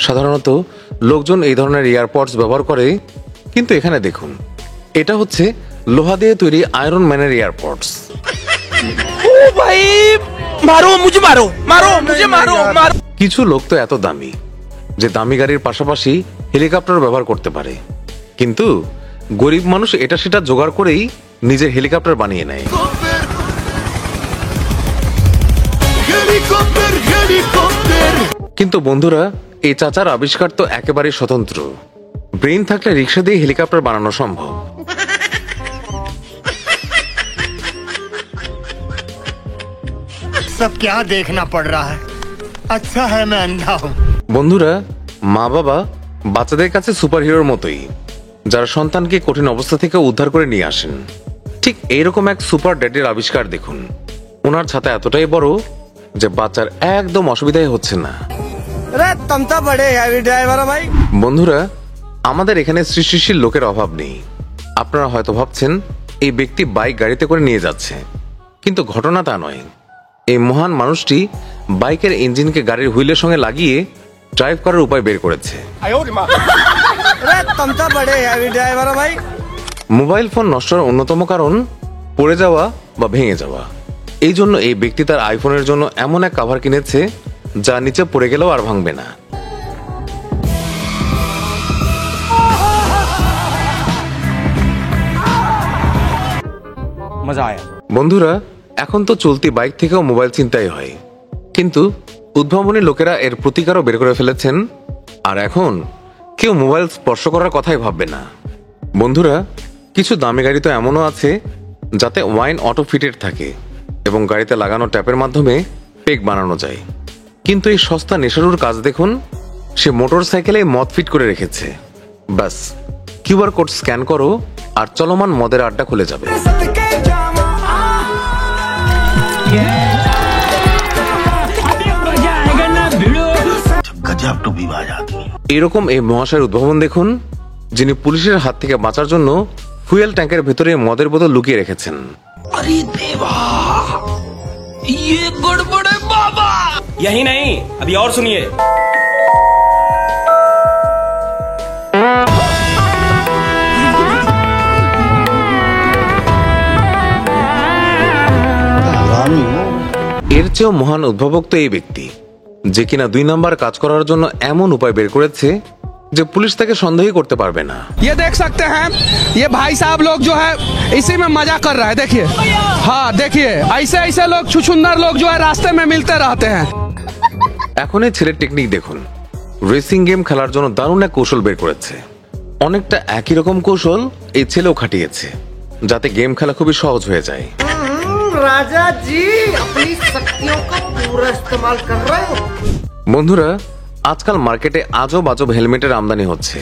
সাধারণত লোকজন এই ধরনের ইয়ারপডস ব্যবহার করে, কিন্তু এখানে দেখুন, এটা হচ্ছে লোহা দিয়ে তৈরি আয়রন ম্যানের ইয়ারপডস। কিছু লোক তো এত দামি যে দামি গাড়ির পাশাপাশি হেলিকপ্টার ব্যবহার করতে পারে, কিন্তু গরিব মানুষ এটা সেটা জোগাড় করেই নিজের হেলিকপ্টার বানিয়ে নেয়। কিন্তু বন্ধুরা, এই চাচার আবিষ্কার তো একেবারে স্বতন্ত্র। ব্রেইন থাকলে রিক্সা দিয়ে হেলিকপ্টার বানানো সম্ভব। सब क्या देखना पड़ रहा है। अच्छा है मैं अंधा हूँ। বন্ধুরা, মা বাবা বাচ্চাদের কাছে সুপারহিরোর মতোই, যারা সন্তানকে কঠিন অবস্থা থেকে উদ্ধার করে নিয়ে আসেন। ঠিক এইরকম এক সুপার ড্যাডের আবিষ্কার দেখুন। ওনার ছাতা এতটাই বড় যে বাচ্চার একদম অসুবিধাই হচ্ছে না। अरे तुम तो बड़े हैवी ड्राइवर हो भाई। বন্ধুরা, আমাদের এখানে সৃষ্টিশীল লোকের অভাব নেই। আপনারা হয়তো ভাবছেন এই ব্যক্তি বাইক গাড়িতে করে নিয়ে যাচ্ছে, কিন্তু ঘটনা তা নয়। এই মহান মানুষটি বাইকের ইঞ্জিনকে গাড়ির হুইলের সঙ্গে লাগিয়ে ড্রাইভ করার উপায় বের করেছে। अरे तुम तो बड़े हैवी ड्राइवर हो भाई। মোবাইল ফোন নষ্টের অন্যতম কারণ পড়ে যাওয়া বা ভেঙে যাওয়া। এই জন্য এই ব্যক্তি তার আইফোনের জন্য এমন এক কভার কিনেছে যা নিচে পড়ে গেলেও আর ভাঙবে না। मजा आया। বন্ধুরা, এখন তো চলতি বাইক থেকেও মোবাইল ছিনতাই হয়, কিন্তু উদ্ভাবনী লোকেরা এর প্রতিকারও বের করে ফেলেছেন, আর এখন কেউ মোবাইল স্পর্শ করার কথাই ভাববে না। বন্ধুরা, কিছু দামি গাড়ি তো এমনও আছে যাতে ওয়াইন অটো ফিটেড থাকে এবং গাড়িতে লাগানো ট্যাপের মাধ্যমে পেগ বানানো যায়। কিন্তু এই সস্তা নেশারুর কাজ দেখুন, সে মোটর সাইকেলে মদ ফিট করে রেখেছে। ব্যাস, কিউআর কোড স্ক্যান করো আর চলমান মদের আড্ডা খুলে যাবে। এরকম এই মহাশয়ের উদ্ভাবন দেখুন, যিনি পুলিশের হাত থেকে বাঁচার জন্য ফুয়েল ট্যাঙ্কের ভেতরে মদের বোতল লুকিয়ে রেখেছেন। यही नहीं, अभी और सुनिए। এর চেয়েও মহান উদ্ভাবক তো এই ব্যক্তি, যে কিনা 2 নাম্বার কাজ করার জন্য এমন উপায় বের করেছে যে পুলিশ তাকে সন্দেহই করতে পারবে না। ये देख सकते हैं, ये भाई साहब लोग जो है इसी में मजा कर रहा है। देखिए, हाँ देखिए, ऐसे ऐसे लोग छुछुंदर लोग जो है रास्ते में मिलते रहते हैं। এখন এই ছেলের টেকনিক দেখুন। রেসিং গেম খেলার জন্য দারুণ এক কৌশল বের করেছে। অনেকটা একই রকম কৌশল এই ছেলেও খাটিয়েছে, যাতে গেম খেলা খুবই সহজ হয়ে যায়। राजा जी अपनी शक्तियों का पूरा इस्तेमाल कर रहे हो। বন্ধুরা, আজকাল মার্কেটে আজব আজব হেলমেটের আমদানি হচ্ছে,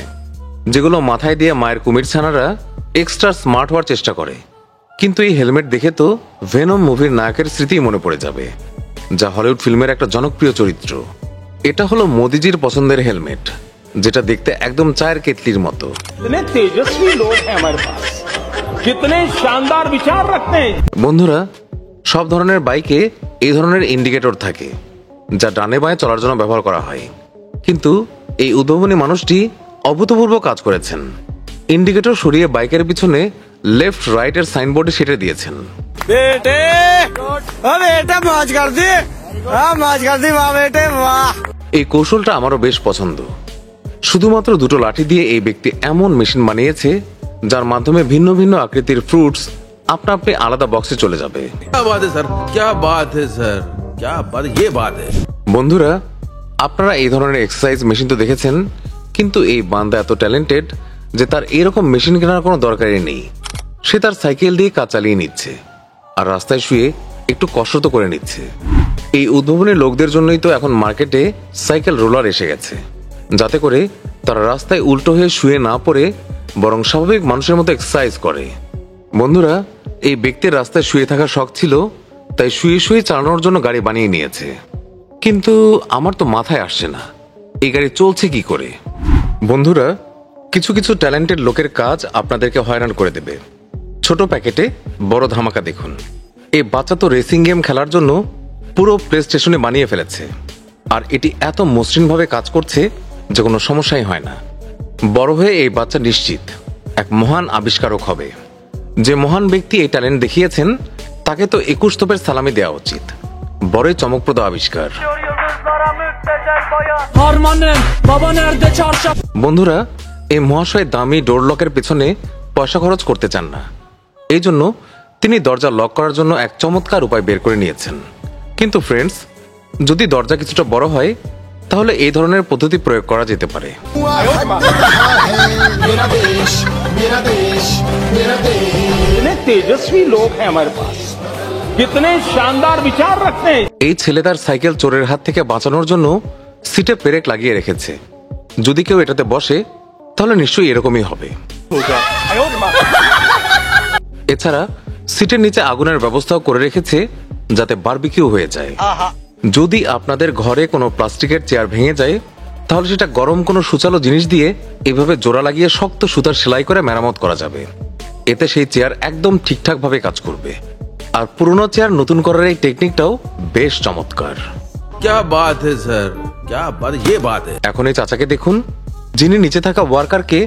যেগুলো মাথায় দিয়ে মায়ের কুমির ছানারা এক্সট্রা স্মার্ট হওয়ার চেষ্টা করে। কিন্তু এই হেলমেট দেখে তো ভেনম মুভির নায়কের স্মৃতি মনে পড়ে যাবে, যা হলিউড ফিল্মের একটা জনপ্রিয় চরিত্র। এটা হলো মোদিজির পছন্দের হেলমেট, যেটা দেখতে একদম চায়ের কেতলির মতো। कितने तेजस्वी लोग हैं हमारे पास, कितने शानदार विचार रखते हैं। বন্ধুরা, সব ধরনের বাইকে এই ধরনের ইন্ডিকেটর থাকে, যা ডানে বাঁয়ে চলার জন্য ব্যবহার করা হয়। কিন্তু এই উদ্ভাবনী মানুষটি অভূতপূর্ব কাজ করেছেন। ইন্ডিকেটর সরিয়ে বাইকের পিছনে লেফট রাইট এর সাইনবোর্ডে সেটে দিয়েছেন। बेटे, ओ बेटे मौज कर दी, हाँ मौज कर दी वाह बेटे वाह। এই কৌশলটা আমারও বেশ পছন্দ। শুধুমাত্র 2টো লাঠি দিয়ে এই ব্যক্তি এমন মেশিন বানিয়েছে যার মাধ্যমে ভিন্ন ভিন্ন আকৃতির ফ্রুটস আপনা আপনি আলাদা বক্সে চলে যাবে। क्या बात है सर, क्या बात है सर, क्या बात, ये बात है। বন্ধুরা, আপনারা এই ধরনের এক্সারসাইজ মেশিন তো দেখেছেন, কিন্তু এই বান্দা এত ট্যালেন্টেড যে তার এরকম মেশিন কেনার কোনো দরকারই নেই। সে তার সাইকেল দিয়ে কাজ চালিয়ে নিচ্ছে আর রাস্তায় শুয়ে একটু কসরত করে নিচ্ছে। এই উদ্ভাবনী লোকদের জন্যই তো এখন মার্কেটে সাইকেল রোলার এসে গেছে, যাতে করে তারা রাস্তায় উল্টো হয়ে শুয়ে না পড়ে বরং স্বাভাবিক মানুষের মতো এক্সারসাইজ করে। বন্ধুরা, এই ব্যক্তির রাস্তায় শুয়ে থাকার শখ ছিল, তাই শুয়ে শুয়ে চালানোর জন্য গাড়ি বানিয়ে নিয়েছে। কিন্তু আমার তো মাথায় আসছে না এই গাড়ি চলছে কি করে। বন্ধুরা, কিছু কিছু ট্যালেন্টেড লোকের কাজ আপনাদেরকে হয়রান করে দেবে। ছোট প্যাকেটে বড় ধামাকা দেখুন। এই বাচ্চা তো রেসিং গেম খেলার জন্য পুরো প্লে স্টেশনে বানিয়ে ফেলেছে, আর এটি এত মসৃণভাবে কাজ করছে যে কোনো সমস্যাই হয় না। বড় হয়ে এই বাচ্চা নিশ্চিত এক মহান আবিষ্কারক হবে। যে মহান ব্যক্তি এই ট্যালেন্ট দেখিয়েছেন তাকে তো 21 তোপের সালামি দেওয়া উচিত। বড়ই চমকপ্রদ আবিষ্কার। বন্ধুরা, এই মহাশয় দামি ডোর লকের পেছনে পয়সা খরচ করতে চান না, এই জন্য তিনি দরজা লক করার জন্য এক চমৎকার উপায় বের করে নিয়েছেন। কিন্তু ফ্রেন্ডস, যদি দরজা কিছুটা বড় হয় তাহলে এই ধরনের পদ্ধতি প্রয়োগ করা যেতে পারে। कितने तेजस्वी लोग हैं हमारे पास, कितने शानदार विचार रखते हैं। এই ছেলে তার সাইকেল চোরের হাত থেকে বাঁচানোর জন্য সিটে পেরেক লাগিয়ে রেখেছে। যদি কেউ এটাতে বসে তাহলে নিশ্চয়ই এরকমই হবে। এছাড়া সিটের নিচে আগুনের ব্যবস্থাও করে রেখেছে যাতে বারবিকিউ হয়ে যায়। যদি আপনাদের ঘরে কোনো প্লাস্টিকের চেয়ার ভেঙে যায় তাহলে সেটা গরম কোনো সুচালো জিনিস দিয়ে এভাবে জোড়া লাগিয়ে শক্ত সুতার সেলাই করে মেরামত করা যাবে। এতে সেই চেয়ার একদম ঠিকঠাক ভাবে কাজ করবে। আর পুরনো চেয়ার নতুন করার এই টেকনিকটাও বেশ চমৎকার। क्या बात है सर, क्या बात, ये बात है। এখন এই চাচাকে দেখুন, যিনি নিচে থাকা ওয়ার্কারকে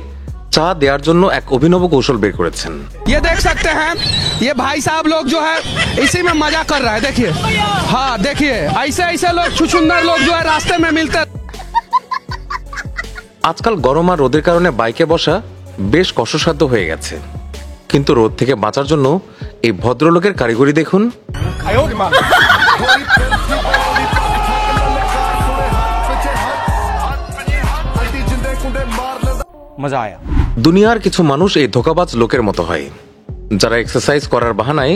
চা দেওয়ার জন্য এক অভিনব কৌশল বের করেছেন। ये देख सकते हैं, ये भाई साहब लोग जो है इसी में मजा कर रहा है। देखिए, हाँ देखिए, ऐसे ऐसे लोग छुछुंदर लोग जो है रास्ते में मिलते। আজকাল গরম আর রোদের কারণে বাইকে বসা বেশ কষ্টসাধ্য হয়ে গেছে, কিন্তু রোদ থেকে বাঁচার জন্য এই ভদ্রলোকের কারিগরি দেখুন। मजा आया। দুনিয়ার কিছু মানুষ এই ধোঁকাবাজ লোকের মতো হয়, যারা এক্সারসাইজ করার বাহানায়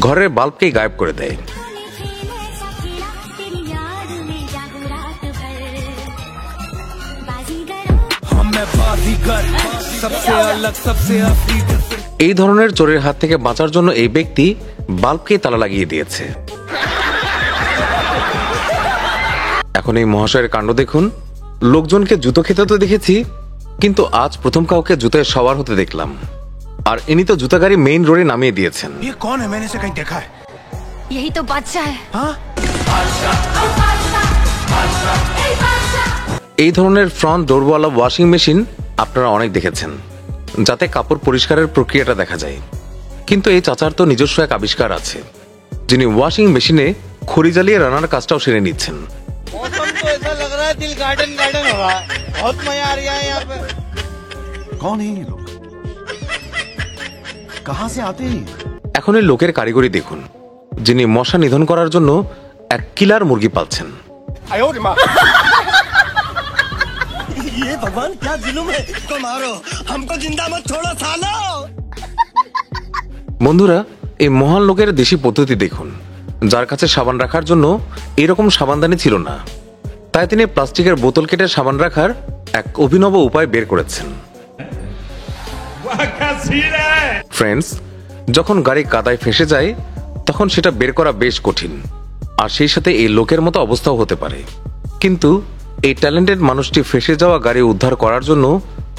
ঘরের বাল্বকেই গায়েব করে দেয়। এই ধরনের চোরের হাত থেকে বাঁচার জন্য এই ব্যক্তি বাল্বকেই তালা লাগিয়ে দিয়েছে। এখন এই মহাশয়ের কাণ্ড দেখুন। লোকজনকে জুতো খেতে তো দেখেছি, কিন্তু আজ প্রথম কাউকে জুতোয় সওয়ার হতে দেখলাম। আর ইনি তো জুতা গাড়ি মেইন রোডে নামিয়ে দিয়েছেন। ये कौन है? मैंने इसे कहीं देखा है। यही तो बादशाह है। এই ধরনের ফ্রন্ট ডোরওয়ালা ওয়াশিং মেশিন আপনারা অনেক দেখেছেন, যাতে কাপড় পরিষ্কারের প্রক্রিয়াটা দেখা যায়। কিন্তু এই চাচার তো নিজস্ব এক আবিষ্কার আছে, যিনি ওয়াশিং মেশিনে খড়ি জ্বালিয়ে রান্নার কাজটাও সেরে নিচ্ছেন। मौसम तो ऐसा लग रहा है दिल गार्डन गार्डन हो रहा है। बहुत मजा आ रहा है यहाँ पे। कौन है ये लोग? कहाँ से आते हैं? এখন এই লোকের কারিগরি দেখুন, যিনি মশা নিধন করার জন্য এক কিলার মুরগি পালছেন। ये भगवान क्या जुल्म है, इसको मारो, हमको जिंदा मत छोड़ो सालो। বন্ধুরা, এই মহান লোকের দেশি পদ্ধতি দেখুন, যার কাছে সাবান রাখার জন্য এরকম সাবানদানি ছিল না, তাই তিনি প্লাস্টিকের বোতল কেটে সাবান রাখার এক অভিনব উপায় বের করেছেন। ফ্রেন্ডস, যখন গাড়ি কাদায় ফেঁসে যায় তখন সেটা বের করা বেশ কঠিন, আর সেই সাথে এই লোকের মতো অবস্থাও হতে পারে। কিন্তু এই ট্যালেন্টেড মানুষটি ফেঁসে যাওয়া গাড়ি উদ্ধার করার জন্য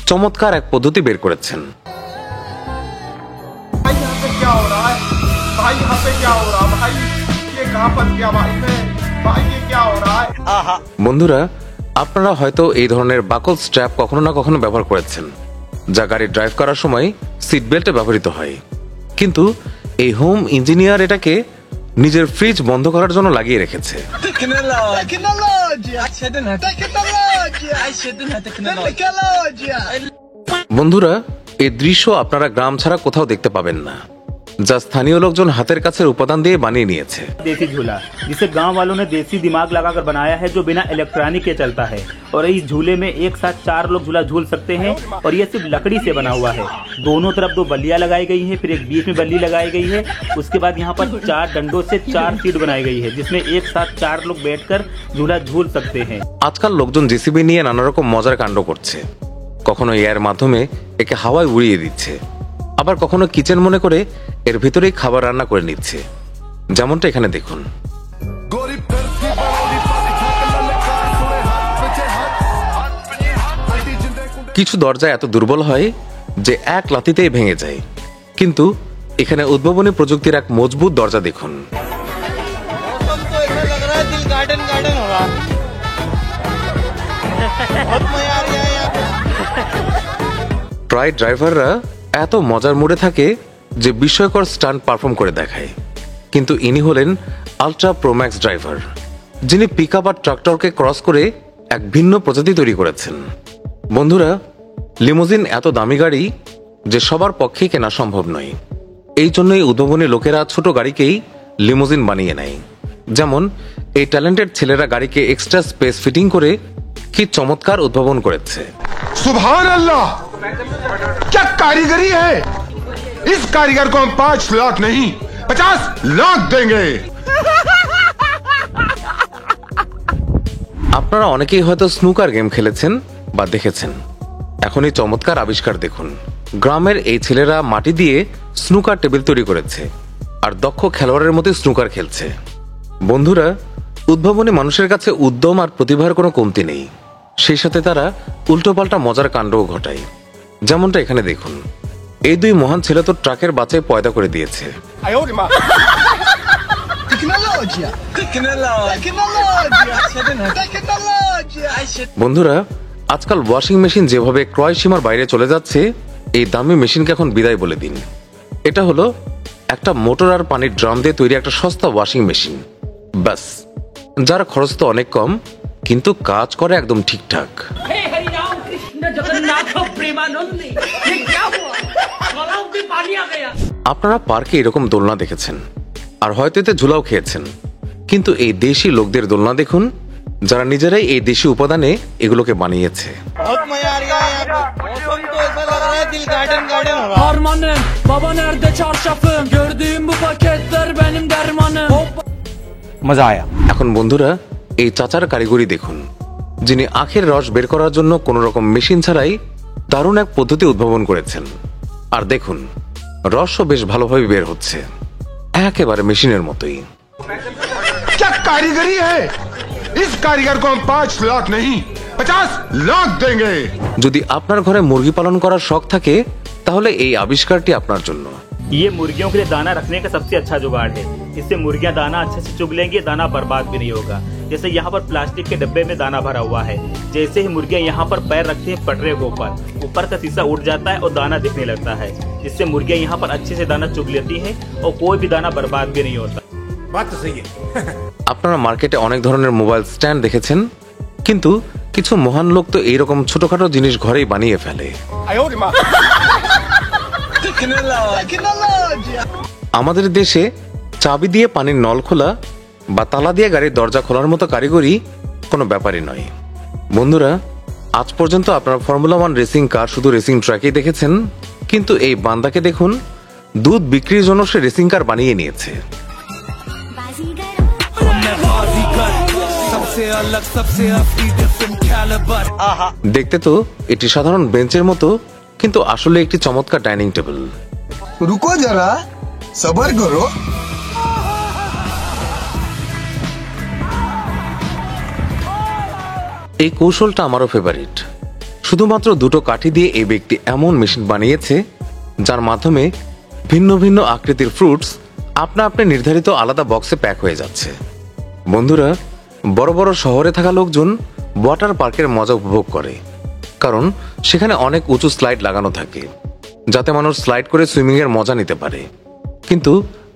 চমৎকার এক পদ্ধতি বের করেছেন। भाई यहाँ पे क्या हो रहा है? भाई यहाँ पे क्या हो रहा है? भाई ये कहाँ फंस गया भाई मैं? भाई ये क्या हो रहा है? বন্ধুরা, আপনারা হয়তো এই ধরনের বাকল স্ট্র্যাপ কখনো না কখনো ব্যবহার করেছেন, যা গাড়ি ড্রাইভ করার সময় সিট বেল্টে ব্যবহৃত হয়। কিন্তু এই হোম ইঞ্জিনিয়ার এটাকে নিজের ফ্রিজ বন্ধ করার জন্য লাগিয়ে রেখেছে। বন্ধুরা, এই দৃশ্য আপনারা গ্রাম ছাড়া কোথাও দেখতে পাবেন না, যা স্থানীয় লোকজন হাতের কাছের উপাদান দিয়ে বানিয়ে নিয়েছে। देसी झूला जिसे गांव वालों ने देसी दिमाग लगाकर बनाया है, जो बिना इलेक्ट्रॉनिक के चलता है। और इस झूले में एक साथ 4 लोग झूला झूल सकते हैं, और ये सिर्फ लकड़ी से बना हुआ है। दोनों तरफ 2 बल्लियां लगाई गई हैं, फिर एक बीच में बल्ली लगाई गई है। उसके बाद यहाँ पर 4 डंडों से 4 सीट बनाई गई है, जिसमें एक साथ 4 लोग बैठकर झूला झूल सकते हैं। আজকাল লোকজন জেসিবি নিয়ে নানা রকম মজার কাণ্ড করছে। কখনো এর মাধ্যমে একে হাওয়ায় উড়িয়ে দিচ্ছে, আবার কখনো কিচেন মনে করে এর ভিতরেই খাবার রান্না করে নিচ্ছে, যেমনটা এখানে দেখুন। কিছু দরজা এত দুর্বল হয় যে এক লাথিতেই ভেঙে যায়, কিন্তু এখানে উদ্ভাবনী প্রযুক্তির এক মজবুত দরজা দেখুন। ট্রাই ড্রাইভাররা এত মজার মুডে থাকে যে বিস্ময়কর স্টান্ট পারফর্ম করে দেখায়, কিন্তু ইনি হলেন আলট্রা প্রোম্যাক্স ড্রাইভার, যিনি পিকআপ আর ট্রাক্টরকে ক্রস করে এক ভিন্ন প্রজাতি তৈরি করেছেন। বন্ধুরা, লিমোজিন এত দামি গাড়ি যে সবার পক্ষেই কেনা সম্ভব নয়। এই জন্যই উদ্ভাবনী লোকেরা ছোট গাড়িকেই লিমোজিন বানিয়ে নেয়। যেমন এই ট্যালেন্টেড ছেলেরা গাড়িকে এক্সট্রা স্পেস ফিটিং করে কি চমৎকার উদ্ভাবন করেছে। सुभान अल्लाह, क्या कारीगरी है। इस कारीगर को हम 5 लाख नहीं 50 लाख देंगे। আপনারা অনেকেই হয়তো স্নুকার গেম খেলেছেন বা দেখেছেন। এখন এই চমৎকার আবিষ্কার দেখুন। গ্রামের এই ছেলেরা মাটি দিয়ে স্নুকার টেবিল তৈরি করেছে আর দক্ষ খেলোয়াড়ের মতো স্নুকার খেলছে। বন্ধুরা, উদ্ভাবনী মানুষের কাছে উদ্যম আর প্রতিভার কোনো কমতি নেই, সেই সাথে তারা উল্টোপাল্টা মজার কাণ্ডও ঘটায়। যেমনটা এখানে দেখুন, এই দুই মহান ছেলে তো ট্রাকের বাচ্চায় পয়দা করে দিয়েছে। বন্ধুরা, আজকাল ওয়াশিং মেশিন যেভাবে ক্রয় সীমার বাইরে চলে যাচ্ছে, এই দামি মেশিনকে এখন বিদায় বলে দিন। এটা হলো একটা মোটর আর পানির ড্রাম দিয়ে তৈরি একটা সস্তা ওয়াশিং মেশিন, ব্যাস, যার খরচ তো অনেক কম কিন্তু কাজ করে একদম ঠিকঠাক। আপনারা পার্কে এরকম দোলনা দেখেছেন আর হয়তো এতে ঝুলাও খেয়েছেন, কিন্তু এই দেশি লোকদের দোলনা দেখুন, যারা নিজেরাই এই দেশি উপাদানে এগুলোকে বানিয়েছে। মজা আয়া। এখন বন্ধুরা, এই চাচার কারিগরি দেখুন, যিনি আখের রস বের করার জন্য কোন রকম মেশিন ছাড়াই দারুণ এক পদ্ধতি উদ্ভাবন করেছেন। আর দেখুন, রসও বেশ ভালোভাবে বের হচ্ছে, একেবারে মেশিনের মতোই। क्या कारीगरी है। इस कारीगर को हम 5 लाख नहीं 50 लाख देंगे। যদি আপনার ঘরে মুরগি পালন করার শখ থাকে তাহলে এই আবিষ্কারটি আপনার জন্য। ये मुर्गियों के लिए दाना रखने का सबसे अच्छा जुगाड़ है। इससे मुर्गियां दाना अच्छे से चुग लेंगी, दाना बर्बाद भी नहीं होगा। जैसे यहाँ पर प्लास्टिक के डब्बे में दाना भरा हुआ है, जैसे ही मुर्गियां यहाँ पर पैर रखती है पटरे के ऊपर का शीशा उठ जाता है और दाना दिखने लगता है, जिससे मुर्गियां यहाँ पर अच्छे से दाना चुग लेती है और कोई भी दाना बर्बाद भी नहीं होता। बात तो सही है। আপনারা মার্কেটে অনেক ধরনের মোবাইল স্ট্যান্ড দেখেছেন, কিন্তু কিছু মহান লোক তো এইরকম ছোটখাটো জিনিস ঘরেই বানিয়ে ফেলে। আমাদের দেশে চাবি দিয়ে পানির নল খোলা বা তালা দিয়ে গাড়ির দরজা খোলার মতো কারিগরি কোনো ব্যাপারই নয়। বন্ধুরা, আজ পর্যন্ত আপনারা ফর্মুলা 1 রেসিং কার শুধু রেসিং ট্র্যাকেই দেখেছেন, কিন্তু এই বান্দাকে দেখুন, দুধ বিক্রির জন্য সে রেসিং কার বানিয়ে নিয়েছে। দেখতে তো এটি সাধারণ বেঞ্চের মতো, কিন্তু আসলে একটি চমৎকার ডাইনিং টেবিল। रुको जरा, सबर करो। এই কৌশলটা আমারও ফেভারিট। শুধুমাত্র দুটো কাঠি দিয়ে এই ব্যক্তি এমন মেশিন বানিয়েছে যার মাধ্যমে ভিন্ন ভিন্ন আকৃতির ফ্রুটস আপনা আপনি নির্ধারিত আলাদা বক্সে প্যাক হয়ে যাচ্ছে। বন্ধুরা, বড় বড় শহরে থাকা লোকজন ওয়াটার পার্কের মজা উপভোগ করে, কারণ সেখানে অনেক উঁচু স্লাইড লাগানো থাকে যাতে মানুষ স্লাইড করে সুইমিং এর মজা নিতে পারে। কিন্তু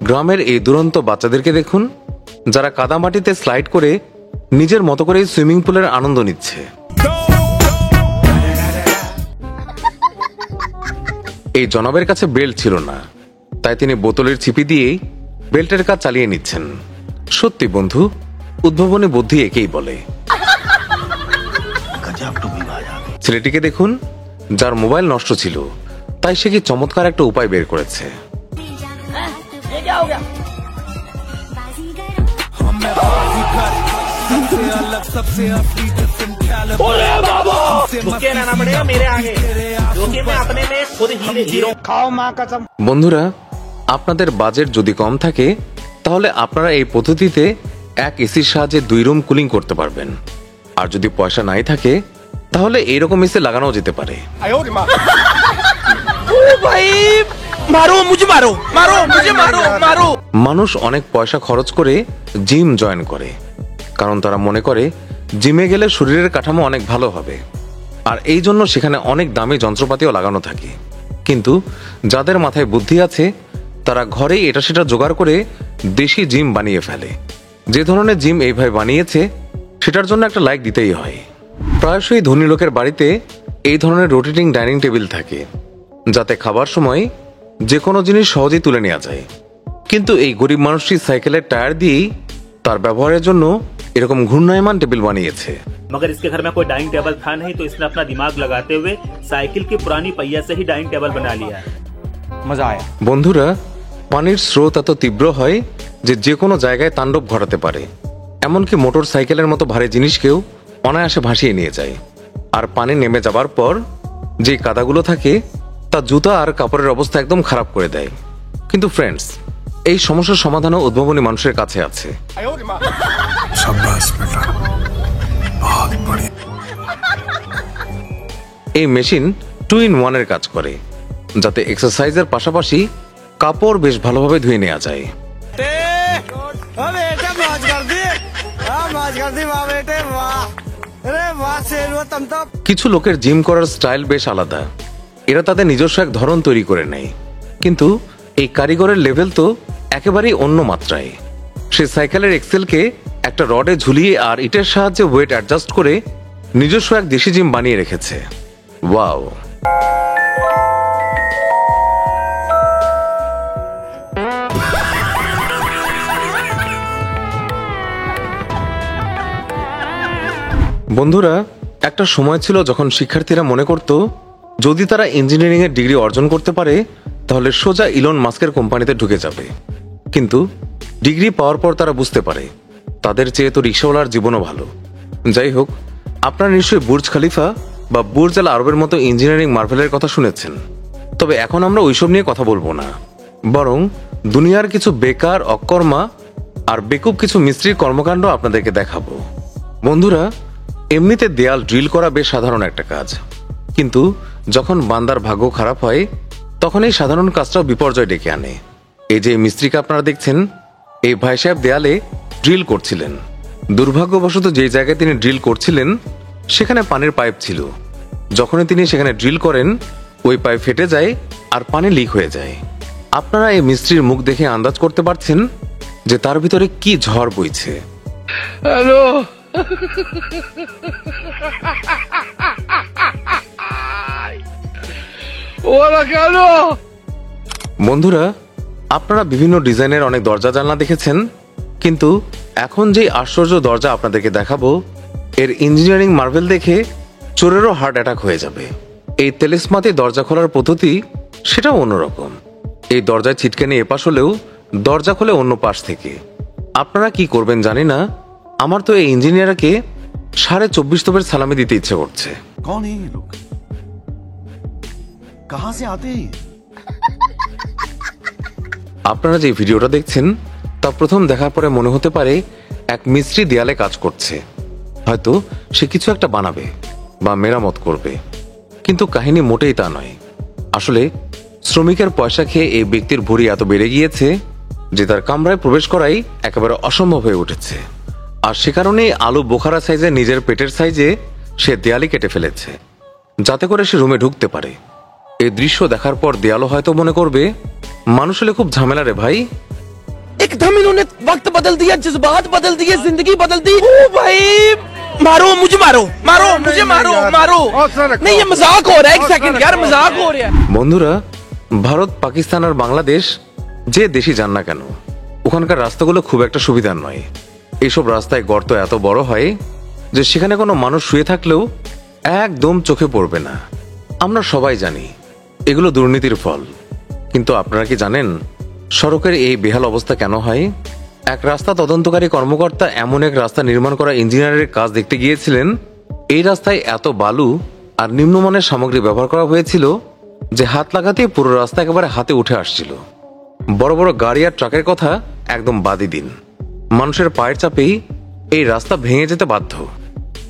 গ্রামের এই দুরন্ত বাচ্চাদেরকে দেখুন, যারা কাদামাটিতে স্লাইড করে নিজের মতো করে সুইমিং পুলের আনন্দ নিচ্ছে। এই জনাবের কাছে বেল্ট ছিল না, তাই তিনি বোতলের ছিপি দিয়েই বেল্টের কাজ চালিয়ে নিচ্ছেন। সত্যি বন্ধু, উদ্ভাবনী বুদ্ধি একেই বলে। ছেলেটিকে দেখুন, যার মোবাইল নষ্ট ছিল, তাই সে কি চমৎকার একটা উপায় বের করেছে। বন্ধুরা, আপনাদের বাজেট যদি কম থাকে তাহলে আপনারা এই পদ্ধতিতে এক এসির সাহায্যে 2 রুম কুলিং করতে পারবেন। আর যদি পয়সা নাই থাকে তাহলে এইরকম মিসে লাগানো যেতে পারে। মানুষ অনেক পয়সা খরচ করে জিম জয়েন করে, কারণ তারা মনে করে জিমে গেলে শরীরের কাঠামো অনেক ভালো হবে, আর এই জন্য সেখানে অনেক দামি যন্ত্রপাতিও লাগানো থাকে। কিন্তু যাদের মাথায় বুদ্ধি আছে তারা ঘরেই এটা সেটা জোগাড় করে দেশি জিম বানিয়ে ফেলে। যে ধরনের জিম এইভাবে বানিয়েছে সেটার জন্য একটা লাইক দিতেই হয়। প্রায়শই ধনী লোকের বাড়িতে এই ধরনের রোটেটিং ডাইনিং টেবিল থাকে, যাতে খাবার সময় যে কোনো জিনিস সহজেই তুলে নেওয়া যায়। কিন্তু এই গরিব মানুষটি সাইকেলের টায়ার দিয়েই তার ব্যবহারের জন্য এরকম ঘূর্ণায়মান টেবিল বানিয়েছে। मगर इसके घर में कोई डाइनिंग टेबल था नहीं, तो इसने अपना दिमाग लगाते हुए साइकिल की पुरानी पहिया से ही डाइनिंग टेबल बना लिया है। मजा आया। বন্ধুরা, পানির স্রোত এত তীব্র হয় যে কোনো জায়গায় তাণ্ডব ঘটাতে পারে। এমনকি মোটর সাইকেলের মতো ভারী জিনিসকেও অনায়াসে ভাসিয়ে নিয়ে যায়। আর পানি নেমে যাবার পর যে কাদাগুলো থাকে তা জুতা আর কাপড়ের অবস্থা একদম খারাপ করে দেয়। কিন্তু ফ্রেন্ডস, এই সমস্যার সমাধানও উদ্ভাবনী মানুষের কাছে আছে। এই মেশিন 2-in-1 এর কাজ করে, যাতে এক্সারসাইজের পাশাপাশি কাপড় বেশ ভালোভাবে ধুয়ে নেওয়া যায়। কিছু লোকের জিম করার স্টাইল বেশ আলাদা, এরা তাদের নিজস্ব এক ধরন তৈরি করে নেয়। কিন্তু এই কারিগরের লেভেল তো একেবারেই অন্য মাত্রায়। সে সাইকেলের এক্সেলকে একটা রডে ঝুলিয়ে আর ইটের সাহায্যে ওয়েট অ্যাডজাস্ট করে নিজস্ব এক দেশি জিম বানিয়ে রেখেছে। ওয়াও! বন্ধুরা, একটা সময় ছিল যখন শিক্ষার্থীরা মনে করত যদি তারা ইঞ্জিনিয়ারিং এর ডিগ্রি অর্জন করতে পারে তাহলে সোজা ইলন মাস্কের কোম্পানিতে ঢুকে যাবে। কিন্তু ডিগ্রি পাওয়ার পর তারা বুঝতে পারে তাদের চেয়ে তো রিক্সাওয়ালার জীবনও ভালো। যাই হোক, আপনারা নিশ্চয়ই বুর্জ খলিফা বা বুর্জ আল আরবের মতো ইঞ্জিনিয়ারিং মার্ভেলের কথা শুনেছেন। তবে এখন আমরা ওইসব নিয়ে কথা বলবো না, বরং দুনিয়ার কিছু বেকার, অকর্মা আর বেকুব কিছু মিস্ত্রির কর্মকাণ্ড আপনাদেরকে দেখাবো। বন্ধুরা, এমনিতে দেয়াল ড্রিল করা বেশ সাধারণ একটা কাজ, কিন্তু যখন বান্দার ভাগ্য খারাপ হয় তখন এই সাধারণ কাজটাও বিপর্যয় ডেকে আনে। এই যে মিস্ত্রিকে আপনারা দেখছেন, এই ভাই সাহেব দেয়ালে ড্রিল করছিলেন। দুর্ভাগ্যবশত যে জায়গায় তিনি ড্রিল করছিলেন সেখানে পানির পাইপ ছিল। যখনই তিনি সেখানে ড্রিল করেন ওই পাইপ ফেটে যায় আর পানি লিক হয়ে যায়। আপনারা এই মিস্ত্রির মুখ দেখে আন্দাজ করতে পারছেন যে তার ভিতরে কি ঝড় বইছে। হ্যালো, বন্ধুরা, আপনারা বিভিন্ন ডিজাইনের অনেক দরজা জানলা দেখেছেন, কিন্তু এখন যে আশ্চর্য দরজা আপনাদেরকে দেখাবো এর ইঞ্জিনিয়ারিং মার্ভেল দেখে চোরেরও হার্ট অ্যাটাক হয়ে যাবে। এই তেলিসমাতি দরজা খোলার পদ্ধতি সেটাও অন্যরকম। এই দরজায় ছিটকানি এপাশ হলেও দরজা খোলে অন্য পাশ থেকে। আপনারা কি করবেন জানি না, আমার তো এই ইঞ্জিনিয়ারকে 24.5 তোপের সালামি দিতে ইচ্ছে করছে। कौन है ये लोग? कहां से आते हैं? আপনারা যে ভিডিওটা দেখছেন তা প্রথম দেখার পরে মনে হতে পারে এক মিস্ত্রি দেয়ালে কাজ করছে, হয়তো সে কিছু একটা বানাবে বা মেরামত করবে। কিন্তু কাহিনী মোটেই তা নয়। আসলে শ্রমিকের পয়সা খেয়ে এই ব্যক্তির ভুঁড়ি এত বেড়ে গিয়েছে যে তার কামরায় প্রবেশ করাই একেবারে অসম্ভব হয়ে উঠেছে। আর সে কারণেই আলু বোখারা সাইজে নিজের পেটের সাইজে সে দেয়ালই কেটে ফেলেছে, যাতে করে সে রুমে ঢুকতে পারে। এই দৃশ্য দেখার পর দেয়ালও হয়তো মনে করবে মানুষ হলে খুব ঝামেলা রে ভাই। एकदम इन्होंने वक्त बदल दिया, जज्बात बदल दिए, जिंदगी बदल दी। ओ भाई, मारो मुझे, मारो मारो मुझे, मारो मारो। नहीं, ये मजाक हो रहा है। एक सेकंड यार, मजाक हो रहा है। বন্ধুরা, ভারত, পাকিস্তান আর বাংলাদেশ যে দেশই যান না কেন, ওখানকার রাস্তাগুলো খুব একটা সুবিধার নয়। এইসব রাস্তায় গর্ত এত বড় হয় যে সেখানে কোনো মানুষ শুয়ে থাকলেও একদম চোখে পড়বে না। আমরা সবাই জানি এগুলো দুর্নীতির ফল। কিন্তু আপনারা কি জানেন সড়কের এই বেহাল অবস্থা কেন হয়? এক রাস্তা তদন্তকারী কর্মকর্তা এমন এক রাস্তা নির্মাণ করা ইঞ্জিনিয়ারের কাজ দেখতে গিয়েছিলেন। এই রাস্তায় এত বালু আর নিম্নমানের সামগ্রী ব্যবহার করা হয়েছিল যে হাত লাগাতে পুরো রাস্তা একেবারে হাতে উঠে আসছিল। বড় বড় গাড়ি আর ট্রাকের কথা একদম বাদই দিন, মানুষের পায়ের চাপেই এই রাস্তা ভেঙে যেতে বাধ্য।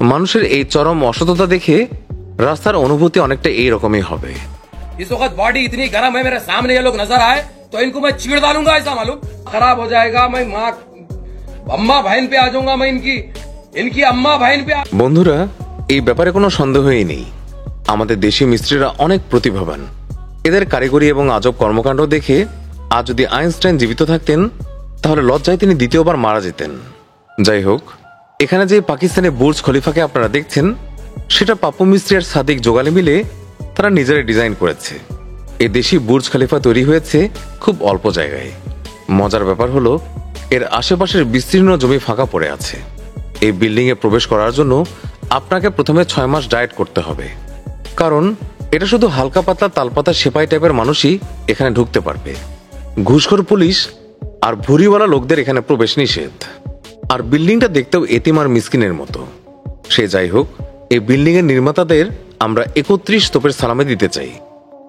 মানুষের এই চরম অসততা দেখে রাস্তার অনুভূতি অনেকটা এইরকমই হবে। इस वक्त बॉडी इतनी गर्म है, मेरे सामने ये लोग नजर आए तो इनको मैं चीड़ डालूंगा, ऐसा मालूम खराब हो जाएगा। मैं माँ अम्मा बहन पे आ जाऊंगा, मैं इनकी अम्मा बहन पे। বন্ধুরা, এই ব্যাপারে কোনো সন্দেহই নেই, আমাদের দেশি মিস্ত্রিরা অনেক প্রতিভাবান। এদের কারিগরি এবং আজব কর্মকাণ্ড দেখে আজ যদি আইনস্টাইন জীবিত থাকতেন তাহলে লজ্জায় তিনি দ্বিতীয়বার মারা যেতেন। যাই হোক, এখানে যে পাকিস্তানের বুর্জ খলিফাকে আপনারা দেখছেন সেটা পাপ্পু মিস্ত্রি আর সাদিক জোগালি মিলে তারা নিজেরাই ডিজাইন করেছে। এই দেশি বুর্জ খলিফা তৈরি হয়েছে খুব অল্প জায়গায়। মজার ব্যাপার হলো এর আশেপাশের বিস্তীর্ণ জমি ফাঁকা পড়ে আছে। এই বিল্ডিং এ প্রবেশ করার জন্য আপনাকে প্রথমে 6 মাস ডায়েট করতে হবে, কারণ এটা শুধু হালকা পাতলা তালপাতা সেপাই টাইপের মানুষই এখানে ঢুকতে পারবে। ঘুষখোর পুলিশ আর ভুরিওয়ালা লোকদের এখানে প্রবেশ নিষেধ। আর বিল্ডিংটা দেখতেও এতিম আর মিসকিনের মতো। সে যাই হোক, এই বিল্ডিং এর নির্মাতাদের আমরা 31 তোপের সালামি দিতে চাই।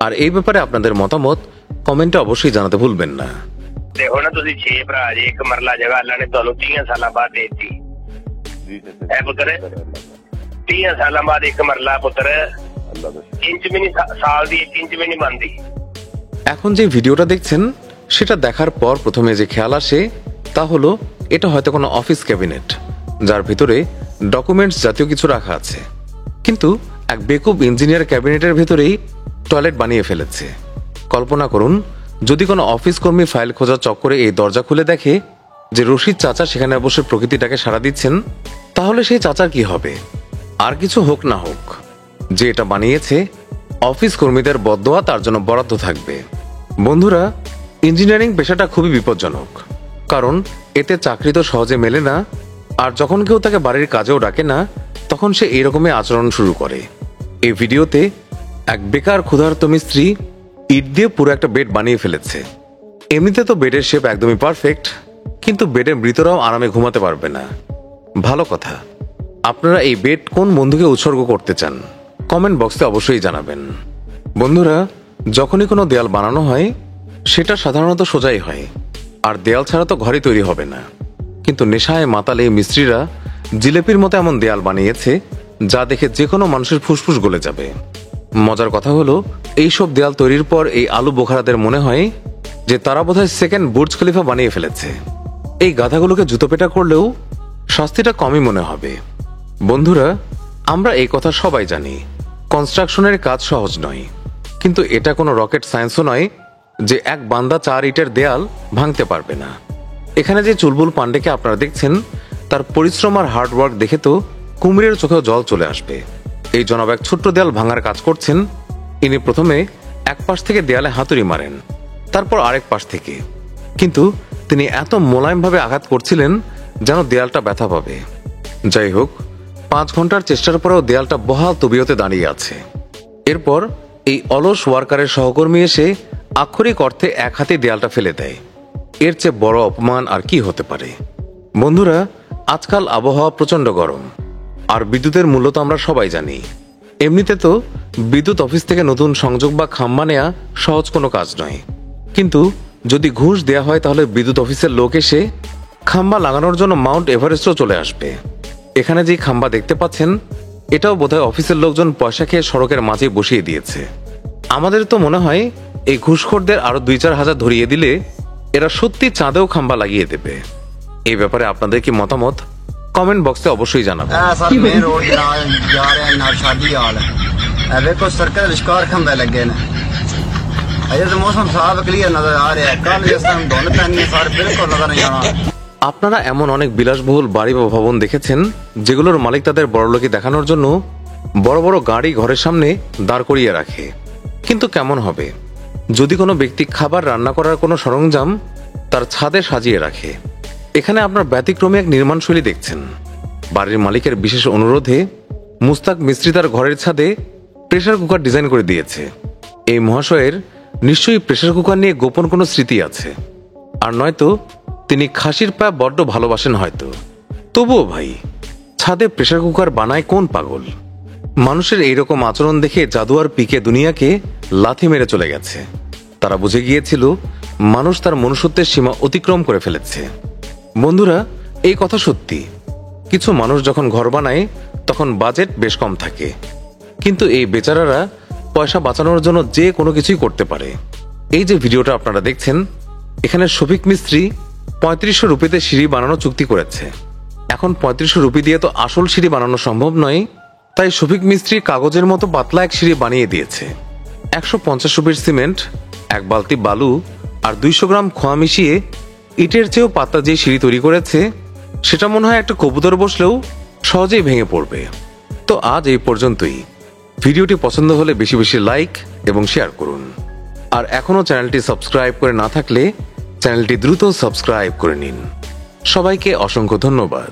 আর এই ব্যাপারে আপনাদের মতামত কমেন্টে অবশ্যই জানাতে ভুলবেন না। देखो ना तुसी 6 भरा जे एक मरला जगह अल्लाह ने ਤੁਹਾਨੂੰ 30 ਸਾਲਾਂ ਬਾਅਦ ਦੇਤੀ ਹੈ ਪੁੱਤਰ। 30 ਸਾਲਾਂ ਬਾਅਦ ਇੱਕ ਮਰਲਾ ਪੁੱਤਰ ਇੰਚ ਵੀ ਨਹੀਂ ਸਾਲ ਦੀ 1 ਇੰਚ ਵੀ ਨਹੀਂ ਬਣਦੀ। এখন যে ভিডিওটা দেখছেন সেটা দেখার পর প্রথমে যে খেয়াল আসে তা হলো এটা হয়তো কোনো অফিস ক্যাবিনেট যার ভিতরে ডকুমেন্টস জাতীয় কিছু রাখা আছে, কিন্তু এক বেকুব ইঞ্জিনিয়ার ক্যাবিনেটের ভেতরেই টয়লেট বানিয়ে ফেলেছে। কল্পনা করুন যদি কোনো অফিস কর্মী ফাইল খোঁজার চক্করে এই দরজা খুলে দেখে যে রশিদ চাচা সেখানে বসে প্রকৃতিটাকে সাড়া দিচ্ছেন, তাহলে সেই চাচার কি হবে? আর কিছু হোক না হোক, যে এটা বানিয়েছে অফিস কর্মীদের বদদোয়া তার জন্য বরাদ্দ থাকবে। বন্ধুরা, ইঞ্জিনিয়ারিং পেশাটা খুবই বিপজ্জনক, কারণ এতে চাকরি তো সহজে মেলে না। আর যখন কেউ তাকে বাড়ির কাজেও ডাকে না তখন সে এইরকমই আচরণ শুরু করে। এই ভিডিওতে এক বেকার ক্ষুধার্ত মিস্ত্রি ইট দিয়ে পুরো একটা বেড বানিয়ে ফেলেছে। এমনিতে তো বেডের শেপ একদমই পারফেক্ট, কিন্তু বেডে মৃতরাও আরামে ঘুমাতে পারবে না। ভালো কথা, আপনারা এই বেড কোন বন্ধুকে উৎসর্গ করতে চান কমেন্ট বক্সে অবশ্যই জানাবেন। বন্ধুরা, যখনই কোনো দেয়াল বানানো হয় সেটা সাধারণত সোজাই হয়, আর দেয়াল ছাড়া তো ঘরই তৈরি হবে না। কিন্তু নেশায় মাতালে মিস্ত্রিরা জিলেপির মতো এমন দেয়াল বানিয়েছে যা দেখে যে কোনো মানুষের ফুসফুস গলে যাবে। মজার কথা হলো এইসব দেয়াল তৈরির পর এই আলু বোখারাদের মনে হয় যে তারা বোধহয় সেকেন্ড বুর্জ খলিফা বানিয়ে ফেলেছে। এই গাধাগুলোকে জুতোপেটা করলেও শাস্তিটা কমই মনে হবে। বন্ধুরা, আমরা এই কথা সবাই জানি, কনস্ট্রাকশনের কাজ সহজ নয়, কিন্তু এটা কোনো রকেট সায়েন্সও নয় যে এক বান্দা 4 ইটের দেয়াল ভাঙতে পারবে না। এখানে যে চুলবুল পান্ডেকে আপনারা দেখছেন তার পরিশ্রম আর হার্ডওয়ার্ক দেখে তো কুমিরের চোখেও জল চলে আসবে। এই জনাব এক ছোট্ট দেয়াল ভাঙার কাজ করছেন। ইনি প্রথমে এক পাশ থেকে দেয়ালে হাতুড়ি মারেন, তারপর আরেক পাশ থেকে, কিন্তু তিনি এত মোলায়েমভাবে আঘাত করছিলেন যেন দেয়ালটা ব্যথা পাবে। যাই হোক, 5 ঘন্টার চেষ্টার পরেও দেয়ালটা বহাল তবিয়তে দাঁড়িয়ে আছে। এরপর এই অলস ওয়ার্কারের সহকর্মী এসে আক্ষরিক অর্থে এক হাতে দেয়ালটা ফেলে দেয়। এর চেয়ে বড় অপমান আর কি হতে পারে? বন্ধুরা, আজকাল আবহাওয়া প্রচন্ড গরম, আর বিদ্যুতের মূল্য তো আমরা সবাই জানি। এমনিতে তো বিদ্যুৎ অফিস থেকে নতুন সংযোগ বা খাম্বা নেওয়া সহজ কোনো কাজ নয়, কিন্তু যদি ঘুষ দেয়া হয় তাহলে বিদ্যুৎ অফিসের লোক এসে খাম্বা লাগানোর জন্য মাউন্ট এভারেস্টও চলে আসবে। এখানে যে খাম্বা দেখতে পাচ্ছেন এটাও বোধহয় অফিসের লোকজন পয়সা খেয়ে সড়কের মাঝে বসিয়ে দিয়েছে। আমাদের তো মনে হয় এই ঘুষখোরদের আরো 2-4 হাজার ধরিয়ে দিলে এরা সত্যি চাঁদেও খাম্বা লাগিয়ে দেবে। এই ব্যাপারে আপনাদের কি মতামত কমেন্ট বক্সে অবশ্যই জানাবেন। আপনারা এমন অনেক বিলাসবহুল বাড়ি বা ভবন দেখেছেন যেগুলোর মালিক তাদের বড়লোকি দেখানোর জন্য বড় বড় গাড়ি ঘরের সামনে দাঁড় করিয়ে রাখে। কিন্তু কেমন হবে যদি কোনো ব্যক্তি খাবার রান্না করার কোনো সরঞ্জাম তার ছাদে সাজিয়ে রাখে? এখানে আপনার ব্যতিক্রমী এক নির্মাণশৈলী দেখছেন। বাড়ির মালিকের বিশেষ অনুরোধে মুস্তাক মিস্ত্রি তার ঘরের ছাদে প্রেসার কুকার ডিজাইন করে দিয়েছে। এই মহাশয়ের নিশ্চয়ই প্রেসার কুকার নিয়ে গোপন কোনো স্মৃতি আছে, আর নয়তো তিনি খাসির পা বড্ড ভালোবাসেন হয়তো। তবুও ভাই, ছাদে প্রেসার কুকার বানায় কোন পাগল? মানুষের এইরকম আচরণ দেখে জাদুয়ার পিকে দুনিয়াকে লাথি মেরে চলে গেছে। তারা বুঝে গিয়েছিল মানুষ তার মনুষ্যত্বের সীমা অতিক্রম করে ফেলেছে। বন্ধুরা, এই কথা সত্যি, কিছু মানুষ যখন ঘর বানায় তখন বাজেট বেশ কম থাকে, কিন্তু এই বেচারারা পয়সা বাঁচানোর জন্য যে কোনো কিছুই করতে পারে। এই যে ভিডিওটা আপনারা দেখছেন, এখানে শফিক মিস্ত্রি 3500 রুপিতে সিঁড়ি বানানো চুক্তি করেছে। এখন 3500 রুপি দিয়ে তো আসল সিঁড়ি বানানো সম্ভব নয়, তাই শফিক মিস্ত্রি কাগজের মতো পাতলা এক সিঁড়ি বানিয়ে দিয়েছে। 150 রুপির সিমেন্ট, 1 বালতি বালু আর 200 গ্রাম খোয়া মিশিয়ে ইটের চেয়েও পাতলা যে সিঁড়ি তৈরি করেছে, সেটা মনে হয় একটা কবুতর বসলেও সহজেই ভেঙে পড়বে। তো আজ এই পর্যন্তই। ভিডিওটি পছন্দ হলে বেশি বেশি লাইক এবং শেয়ার করুন। আর এখনো চ্যানেলটি সাবস্ক্রাইব করে না থাকলে চ্যানেলটি দ্রুত সাবস্ক্রাইব করে নিন। সবাইকে অসংখ্য ধন্যবাদ।